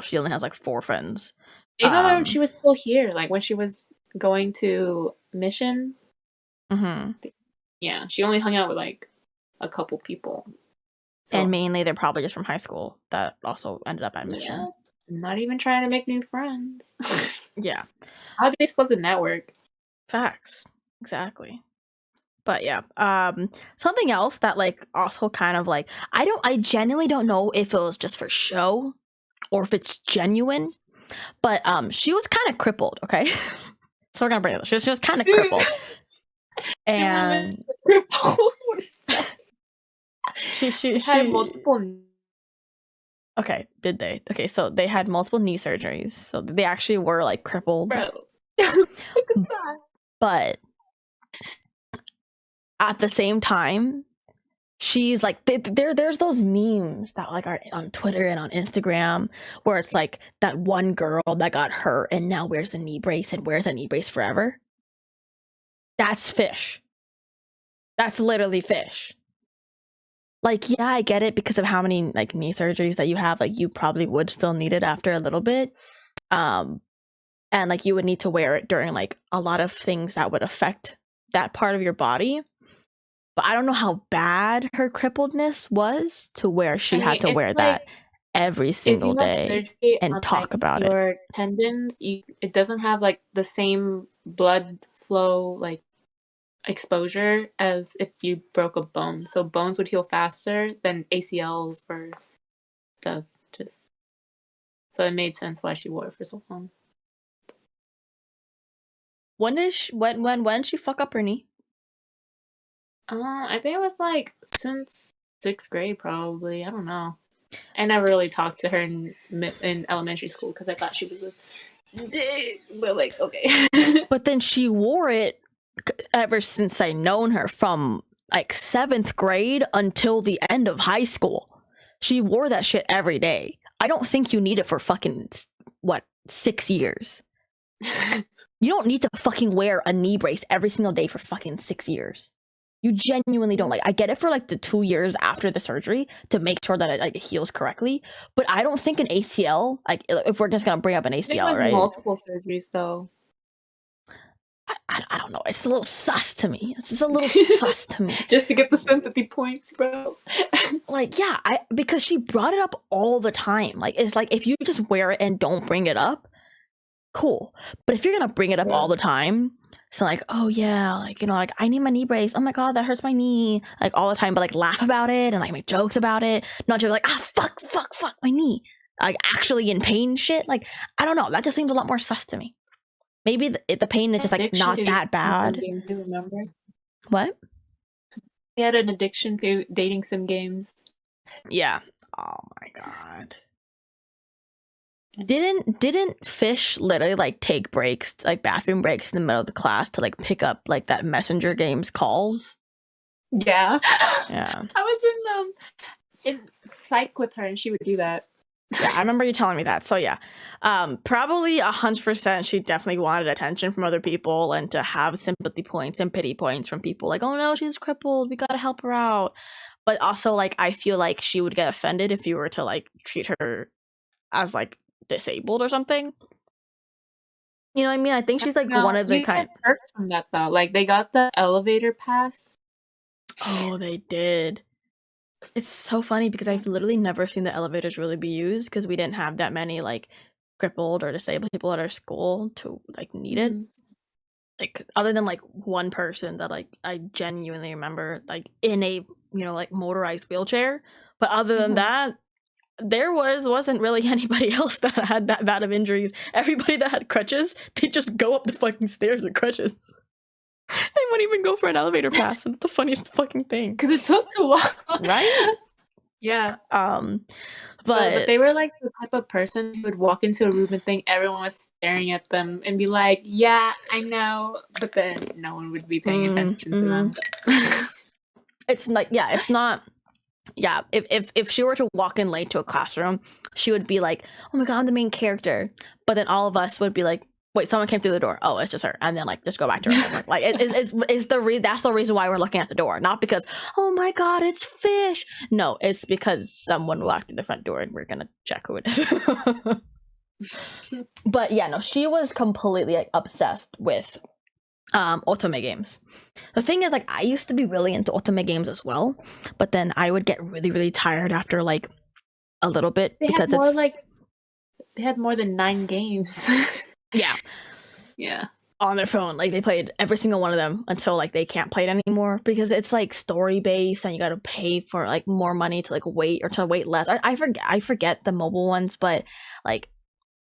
she only has like 4 friends. Even when she was still here, like when she was going to mission, yeah, she only hung out with like a couple people. So, and mainly they're probably just from high school that also ended up at mission. Yeah, not even trying to make new friends. Yeah. How are they supposed to network? Facts. Exactly. But yeah, something else that like also kind of like I genuinely don't know if it was just for show or if it's genuine, but she was kind of crippled. Okay, so we're gonna bring it up. She was kind of crippled, and she had multiple. Okay, did they? Okay, so they had multiple knee surgeries, so they actually were like crippled. Bro. But at the same time, she's like there's those memes that like are on Twitter and on Instagram where it's like that one girl that got hurt and now wears a knee brace and wears a knee brace forever. That's Fish. That's literally Fish. Like, yeah, I get it because of how many like knee surgeries that you have. Like, you probably would still need it after a little bit, and like you would need to wear it during like a lot of things that would affect that part of your body. But I don't know how bad her crippledness was to where she had to wear that every single day and talk about your tendons. It doesn't have like the same blood flow like exposure as if you broke a bone. So bones would heal faster than ACLs or stuff. Just so it made sense why she wore it for so long. When she fuck up her knee? I think it was like since 6th grade, probably. I don't know. I never really talked to her in elementary school because I thought she was a dick. But like, okay. But then she wore it ever since I known her, from like 7th grade until the end of high school. She wore that shit every day. I don't think you need it for fucking 6 years. You don't need to fucking wear a knee brace every single day for fucking 6 years. You genuinely don't. Like, I get it for like the 2 years after the surgery to make sure that it like heals correctly, but I don't think an ACL, like if we're just gonna bring up an ACL, right? Multiple surgeries though. I don't know. It's a little sus to me. It's just a little sus to me. Just to get the sympathy points, bro. Like, yeah, because she brought it up all the time. Like, it's like if you just wear it and don't bring it up, cool. But if you're gonna bring it up all the time, so like, oh yeah, like, you know, like I need my knee brace. Oh my god, that hurts my knee. Like all the time, but like laugh about it and like make jokes about it. Not just like, fuck my knee. Like actually in pain shit. Like, I don't know. That just seems a lot more sus to me. Maybe the pain is just like not that bad. Games, remember? What? He had an addiction to dating sim games. Yeah. Oh my god. Didn't Fish literally like take breaks, like bathroom breaks in the middle of the class to like pick up like that messenger game's calls? Yeah. Yeah. I was in psych with her and she would do that. Yeah, I remember you telling me that. So yeah, probably 100%. She definitely wanted attention from other people and to have sympathy points and pity points from people. Like, oh no, she's crippled. We gotta help her out. But also, like, I feel like she would get offended if you were to like treat her as like disabled or something. You know what I mean? I think she's like one No, of the you kind. get perks from that though. Like they got the elevator pass. Oh, they did. It's so funny because I've literally never seen the elevators really be used because we didn't have that many like crippled or disabled people at our school to like need it. Mhm. Like other than like one person that like I genuinely remember like in a like motorized wheelchair. But other than Mhm. that, there wasn't really anybody else that had that bad of injuries. Everybody that had crutches, they just go up the fucking stairs with crutches. They wouldn't even go for an elevator pass. It's the funniest fucking thing. Because it took too long. Right? Yeah. But But they were like the type of person who would walk into a room and think everyone was staring at them and be like, yeah, I know, but then no one would be paying attention to them. It's like, yeah, it's not. Yeah, if she were to walk in late to a classroom, she would be like, oh my god, I'm the main character. But then all of us would be like, wait, someone came through the door. Oh, it's just her. And then like just go back to her homework. Like that's the reason why we're looking at the door, not because oh my god, it's fish. No, it's because someone walked through the front door and we're gonna check who it is. But yeah, no, she was completely like obsessed with ultimate games. The thing is, like, I used to be really into ultimate games as well, but then I would get really, really tired after like a little bit because they had more than 9 games. Yeah. Yeah. On their phone, like they played every single one of them until like they can't play it anymore because it's like story based and you got to pay for like more money to like wait or to wait less. I forget the mobile ones, but like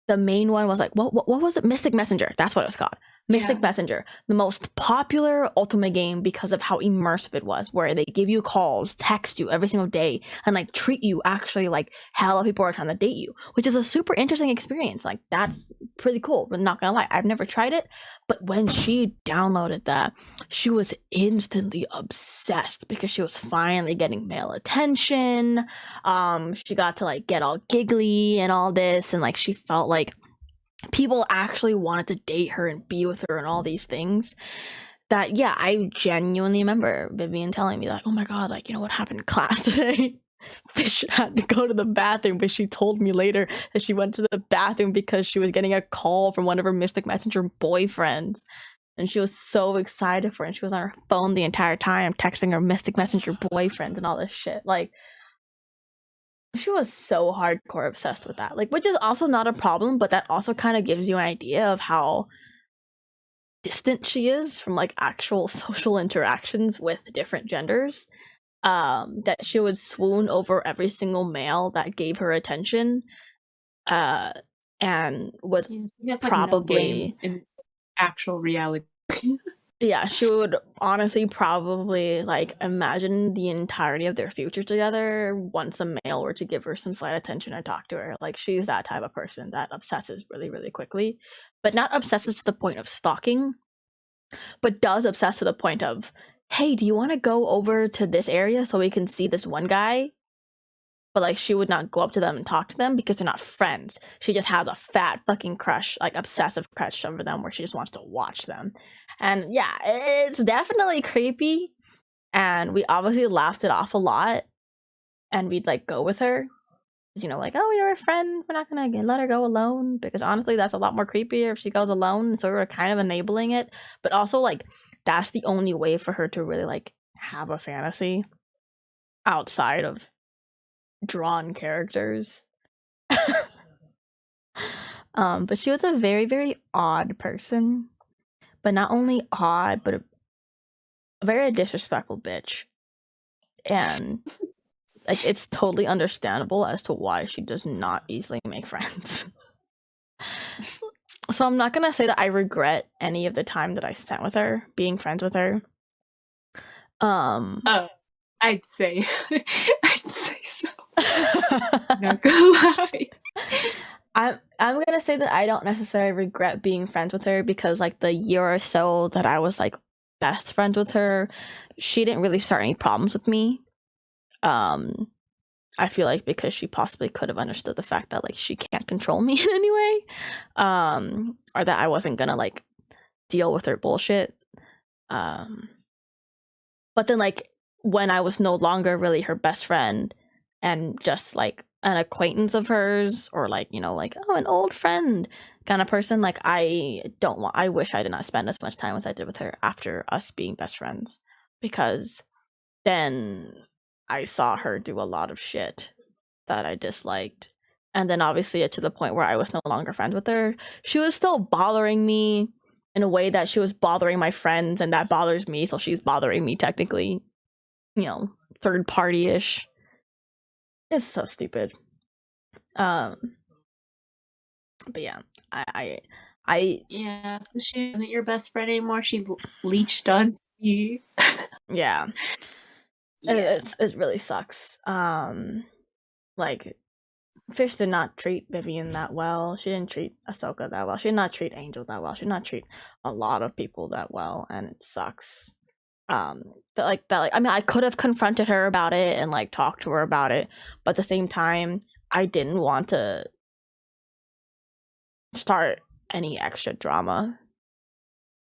the main one was like what was it? Mystic Messenger. That's what it was called. Mystic Messenger, the most popular ultimate game because of how immersive it was, where they give you calls, text you every single day, and like treat you actually like hella people are trying to date you, which is a super interesting experience. Like that's pretty cool. But not gonna lie, I've never tried it. But when she downloaded that, she was instantly obsessed because she was finally getting male attention. She got to like get all giggly and all this, and like she felt like people actually wanted to date her and be with her and all these things. That yeah, I genuinely remember Vivian telling me like, oh my god, like what happened in class today? Fish had to go to the bathroom, but she told me later that she went to the bathroom because she was getting a call from one of her Mystic Messenger boyfriends. And she was so excited for it. And she was on her phone the entire time, texting her Mystic Messenger boyfriends and all this shit. Like, she was so hardcore obsessed with that. Like, which is also not a problem, but that also kind of gives you an idea of how distant she is from like actual social interactions with different genders. That she would swoon over every single male that gave her attention, and would That's like no game probably in actual reality. yeah, she would honestly probably like imagine the entirety of their future together once a male were to give her some slight attention or talk to her. Like she's that type of person that obsesses really, really quickly, but not obsesses to the point of stalking, but does obsess to the point of, hey, do you want to go over to this area so we can see this one guy? But like she would not go up to them and talk to them because they're not friends. She just has a fat fucking crush, like obsessive crush over them where she just wants to watch them. And yeah, it's definitely creepy. And we obviously laughed it off a lot. And we'd like go with her. Like, oh, you're a friend. We're not gonna let her go alone. Because honestly, that's a lot more creepier if she goes alone. So we were kind of enabling it. But also like that's the only way for her to really like have a fantasy outside of drawn characters. But she was a very, very odd person. But not only odd, but a very disrespectful bitch. And like it's totally understandable as to why she does not easily make friends. So I'm not gonna say that I regret any of the time that I spent with her, being friends with her. Oh, I'd say so. Not gonna lie. I'm gonna say that I don't necessarily regret being friends with her because like the year or so that I was like best friends with her, she didn't really start any problems with me. I feel like because she possibly could have understood the fact that like she can't control me in any way, or that I wasn't gonna like deal with her bullshit. But then like when I was no longer really her best friend and just like an acquaintance of hers or like like, oh, an old friend kind of person. Like, I wish I did not spend as much time as I did with her after us being best friends, because then I saw her do a lot of shit that I disliked. And then obviously to the point where I was no longer friends with her, she was still bothering me in a way that she was bothering my friends, and that bothers me, so she's bothering me technically, third party-ish. It's so stupid. But yeah, I yeah, she isn't your best friend anymore. She leeched on you. Yeah. It really sucks. Like, Fish did not treat Vivian that well. She didn't treat Ahsoka that well. She did not treat Angel that well. She did not treat a lot of people that well, and it sucks. I mean, I could have confronted her about it and like talked to her about it, but at the same time, I didn't want to start any extra drama.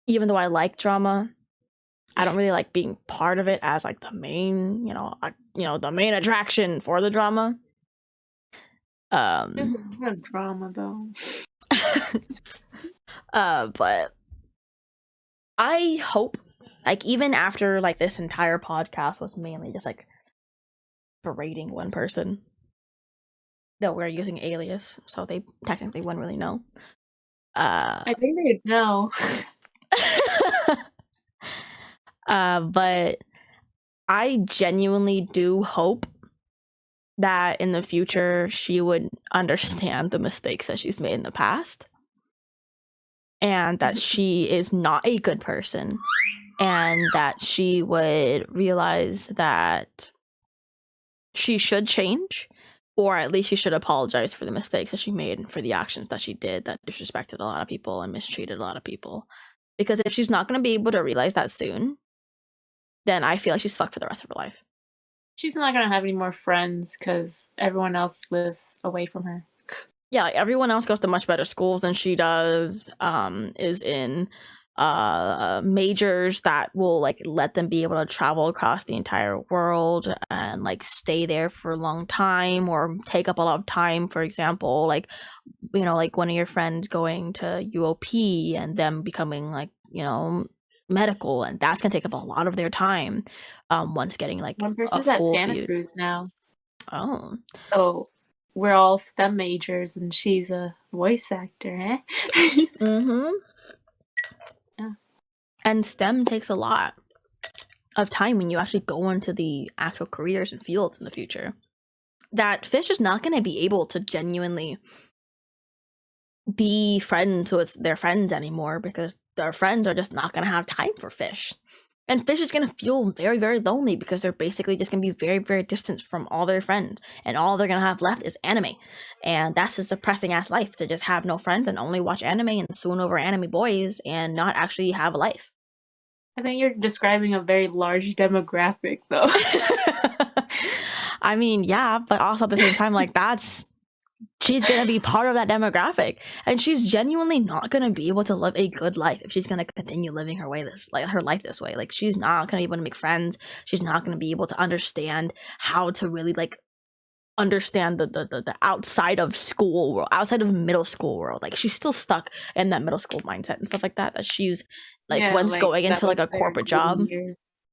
Even though I like drama, I don't really like being part of it as like the main, the main attraction for the drama. There's a lot of drama though. But I hope, like, even after like this entire podcast was mainly just like berating one person, though we're using alias, so they technically wouldn't really know. I think they know. But I genuinely do hope that in the future she would understand the mistakes that she's made in the past, and that she is not a good person, and that she would realize that she should change, or at least she should apologize for the mistakes that she made and for the actions that she did that disrespected a lot of people and mistreated a lot of people. Because if she's not going to be able to realize that soon, then I feel like she's fucked for the rest of her life. She's not gonna have any more friends because everyone else lives away from her. Yeah, like everyone else goes to much better schools than she does, is in majors that will like let them be able to travel across the entire world and like stay there for a long time, or take up a lot of time. For example, like, like one of your friends going to UOP and them becoming like, medical, and that's gonna take up a lot of their time, once getting like one a person's at full Santa Cruz now. Oh, we're all STEM majors and she's a voice actor, eh? Mm-hmm. Yeah. And STEM takes a lot of time when you actually go into the actual careers and fields in the future. That Fish is not going to be able to genuinely be friends with their friends anymore, because their friends are just not going to have time for Fish. And Fish is going to feel very, very lonely, because they're basically just going to be very, very distant from all their friends. And all they're going to have left is anime. And that's a depressing ass life, to just have no friends and only watch anime and swoon over anime boys and not actually have a life. I think you're describing a very large demographic, though. I mean, yeah, but also at the same time, like, she's going to be part of that demographic, and she's genuinely not going to be able to live a good life if she's going to continue living her life this way. Like, she's not going to be able to make friends. She's not going to be able to understand how to really like understand the outside of school world, outside of middle school world. Like, she's still stuck in that middle school mindset and stuff like that she's like, once going into like a corporate job.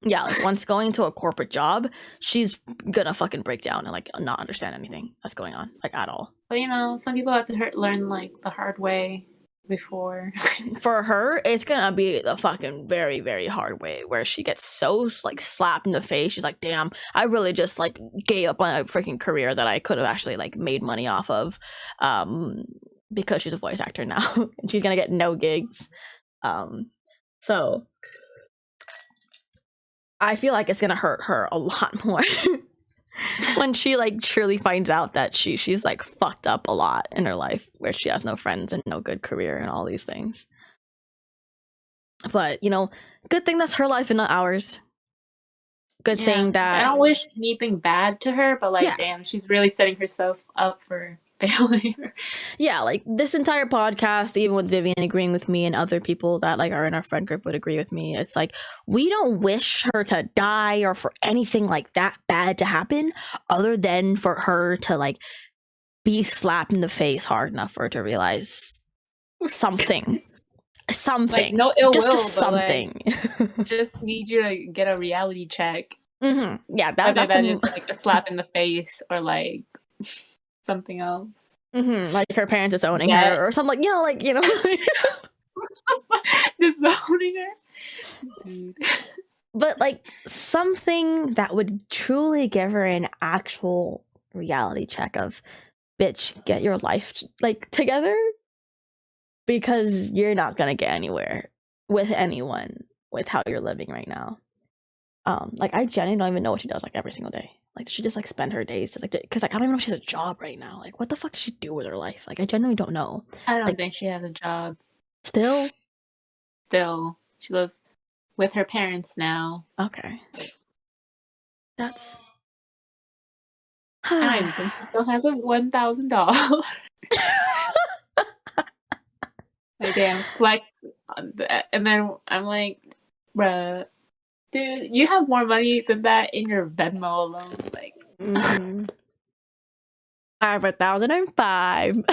Yeah, like once going to a corporate job, she's gonna fucking break down and like not understand anything that's going on, like, at all. But some people have to learn like the hard way before. For her, it's gonna be the fucking very, very hard way, where she gets so like slapped in the face. She's like, damn, I really just like gave up on a freaking career that I could have actually like made money off of, because she's a voice actor now. And she's gonna get no gigs. So I feel like it's gonna hurt her a lot more when she like truly finds out that she's like fucked up a lot in her life, where she has no friends and no good career and all these things. But good thing that's her life and not ours. Good thing that I don't wish anything bad to her, but like, damn, she's really setting herself up for failure. Yeah, like this entire podcast, even with Vivian agreeing with me and other people that like are in our friend group would agree with me, it's like, we don't wish her to die or for anything like that bad to happen, other than for her to like be slapped in the face hard enough for her to realize something. Like, no ill just will, something. but like, just need you to get a reality check. Yeah, Whether that is like a slap in the face or like something else. Like her parents disowning Debt. her or something, like Disowning her, dude. But like something that would truly give her an actual reality check of, bitch, get your life like together, because you're not gonna get anywhere with anyone with how you're living right now. Like I genuinely don't even know what she does like every single day. Like, does she just like spend her days just like, because like I don't even know if she has a job right now. Like, what the fuck does she do with her life? Like, I genuinely don't know. I don't like, think she has a job. Still, she lives with her parents now. Okay, that's. I don't even think she still has a $1,000. Like, damn, flex on that. And then I'm like, bruh, dude, you have more money than that in your Venmo alone. Like, I have 1,005.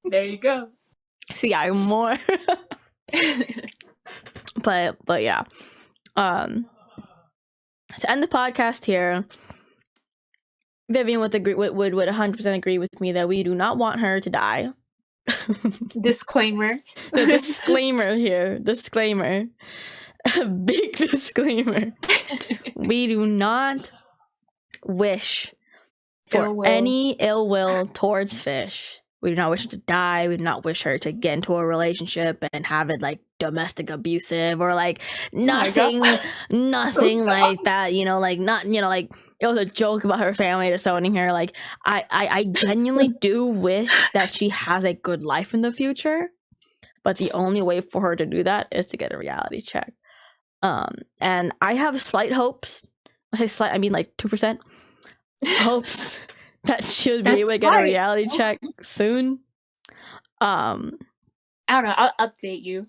There you go. See, I have more. but yeah. To end the podcast here, Vivian would 100% agree with me that we do not want her to die. Disclaimer. The disclaimer here. Disclaimer. Big disclaimer. We do not wish for any ill will towards Fish. We do not wish her to die. We do not wish her to get into a relationship and have it like domestic abusive or like nothing like that, like not, like it was a joke about her family disowning her. Like I genuinely do wish that she has a good life in the future, but the only way for her to do that is to get a reality check. And I have slight hopes. I say slight, I mean like 2% hopes that she'll be able to get a reality check soon. I don't know, I'll update you.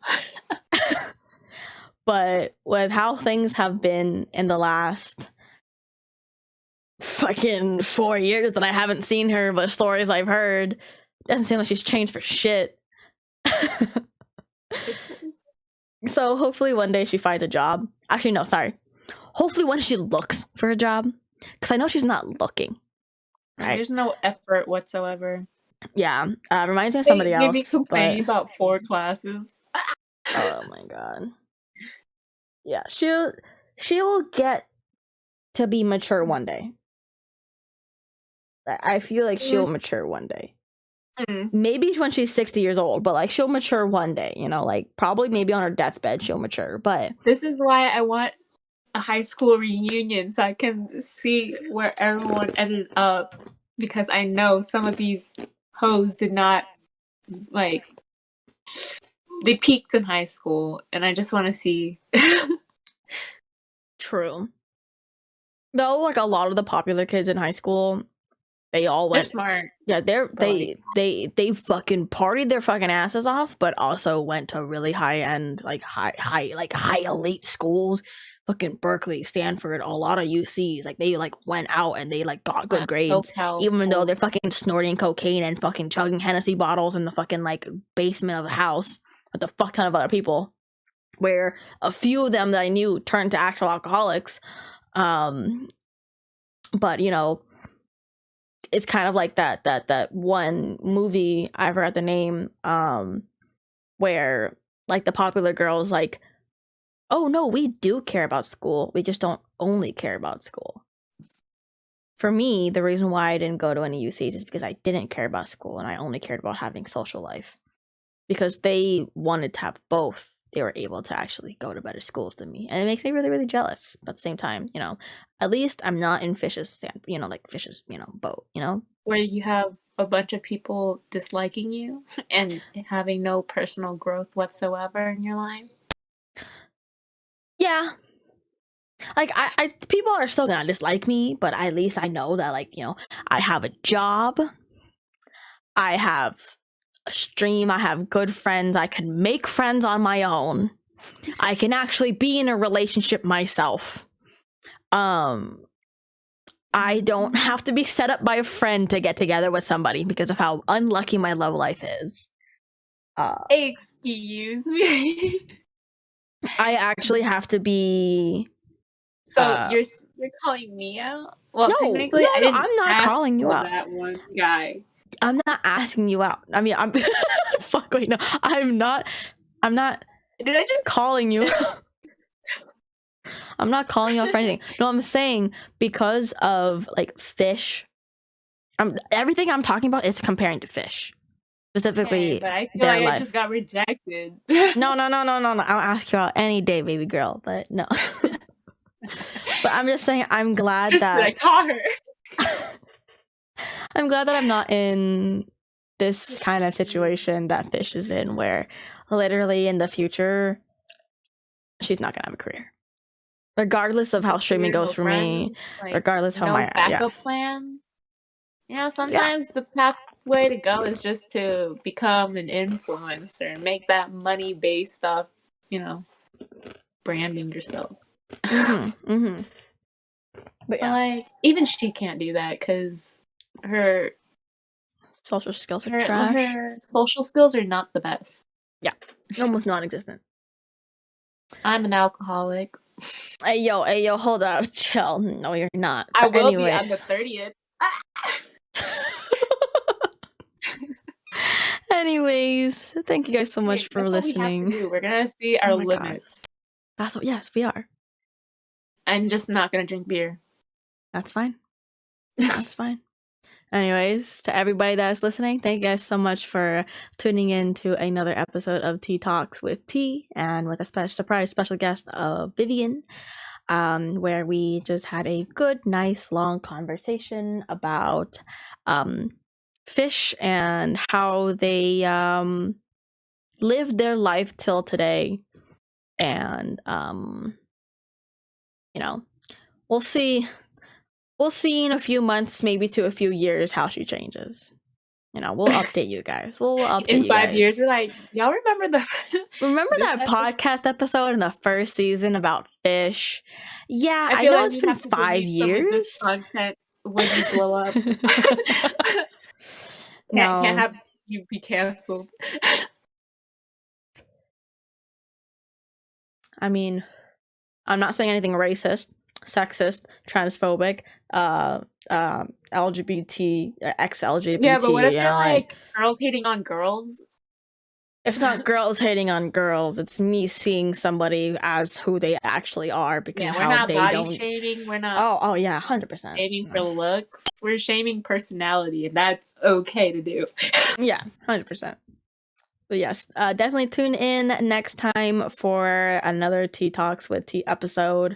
But with how things have been in the last fucking 4 years that I haven't seen her, but stories I've heard, it doesn't seem like she's changed for shit. So hopefully one day she finds a job. Actually, no, sorry. Hopefully when she looks for a job, because I know she's not looking. Right? There's no effort whatsoever. Yeah, reminds me of somebody else. Maybe complaining about 4 classes. Oh my god. Yeah, she will get to be mature one day. I feel like she'll mature one day. Maybe when she's 60 years old, but like she'll mature one day, like probably maybe on her deathbed she'll mature. But this is why I want a high school reunion, so I can see where everyone ended up, because I know some of these hoes did not, like, they peaked in high school, and I just want to see. True. Though, like a lot of the popular kids in high school, they all went. They're smart. Yeah, they fucking partied their fucking asses off, but also went to really high end, like high elite schools. Fucking Berkeley, Stanford, a lot of UCs. Like they like went out and they like got good grades, even though they're fucking snorting cocaine and fucking chugging Hennessy bottles in the fucking like basement of the house with a fuck ton of other people. Where a few of them that I knew turned to actual alcoholics. But it's kind of like that one movie, I forgot the name, where like the popular girls like, oh no, we do care about school, we just don't only care about school. For me, the reason why I didn't go to any UCs is because I didn't care about school and I only cared about having social life. Because they wanted to have both, they were able to actually go to better schools than me, and it makes me really, really jealous. But at the same time, at least I'm not in Fish's like Fish's boat, where you have a bunch of people disliking you and having no personal growth whatsoever in your life. Yeah, like I people are still gonna dislike me, but at least I know that like I have a job, I have a stream, I have good friends, I can make friends on my own, I can actually be in a relationship myself. I don't have to be set up by a friend to get together with somebody because of how unlucky my love life is. Excuse me. I actually have to be. So you're calling me out? Well, technically, I didn't I'm not calling you out. That one guy. I'm not asking you out. I mean, I'm. Fuck, wait, no, I'm not. Did I just calling you? I'm not calling you out for anything. No, I'm saying because of like fish. Everything I'm talking about is comparing to fish. Specifically, but I feel like I just got rejected. No. I'll ask you out any day, baby girl. But no. But I'm just saying, I'm glad that I caught her. I'm glad that I'm not in this kind of situation that Fish is in, where literally in the future, she's not gonna have a career, regardless of how streaming goes for me. Like, regardless how my backup plan. Sometimes the pathway to go is just to become an influencer and make that money based off, branding yourself. But like, even she can't do that because her social skills are trash. Her social skills are not the best. Yeah, almost non-existent. I'm an alcoholic. Hey yo, hold up, chill. No, you're not. I will be on the 30th. Anyways, thank you guys so much for listening. We're gonna see our limits. Yes, we are. I'm just not gonna drink beer. That's fine. That's fine. Anyways, to everybody that's listening, thank you guys so much for tuning in to another episode of Tea Talks with T, and with a surprise special guest of Vivian, where we just had a good, nice, long conversation about fish and how they lived their life till today. And we'll see in a few months, maybe to a few years, how she changes. We'll update you guys. We'll update in you 5 guys. years. We're like, y'all remember that podcast episode in the first season about fish? Yeah, I know it's been 5 years. Some of this content when you blow up. Can't have you be canceled. I mean, I'm not saying anything racist, sexist, transphobic, LGBT, ex-LGBT. Yeah, but what if they're like girls hating on girls? It's not girls hating on girls. It's me seeing somebody as who they actually are. Because we're not body shaming. We're not. Oh yeah, 100%. Shaming for looks. We're shaming personality, and that's okay to do. Yeah, 100%. But yes, definitely tune in next time for another Tea Talks with Tea episode.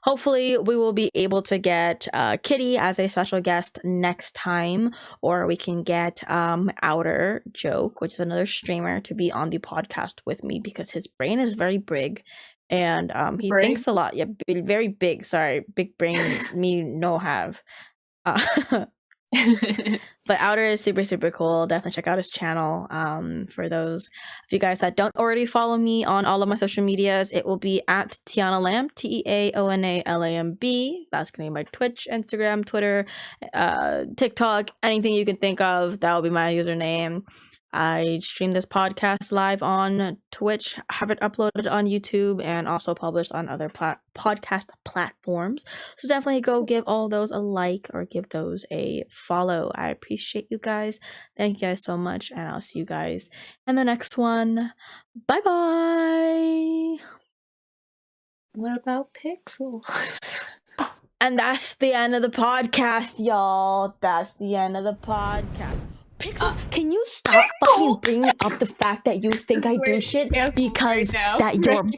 Hopefully, we will be able to get Kitty as a special guest next time, or we can get Outer Joke, which is another streamer, to be on the podcast with me because his brain is very big, and he thinks a lot. Yeah, very big. Sorry, big brain. Me no have. But Outer is super, super cool. Definitely check out his channel. For those of you guys that don't already follow me on all of my social medias, it will be at Teaonalamb, Teonalamb. That's gonna be my Twitch, Instagram, Twitter, TikTok, anything you can think of. That will be my username. I stream this podcast live on Twitch, have it uploaded on YouTube, and also published on other podcast platforms. So definitely go give all those a like or give those a follow. I appreciate you guys. Thank you guys so much, and I'll see you guys in the next one. Bye bye. What about Pixel? And that's the end of the podcast, y'all. That's the end of the podcast. Pixels, can you stop fucking bringing up the fact that you think I do shit because that you're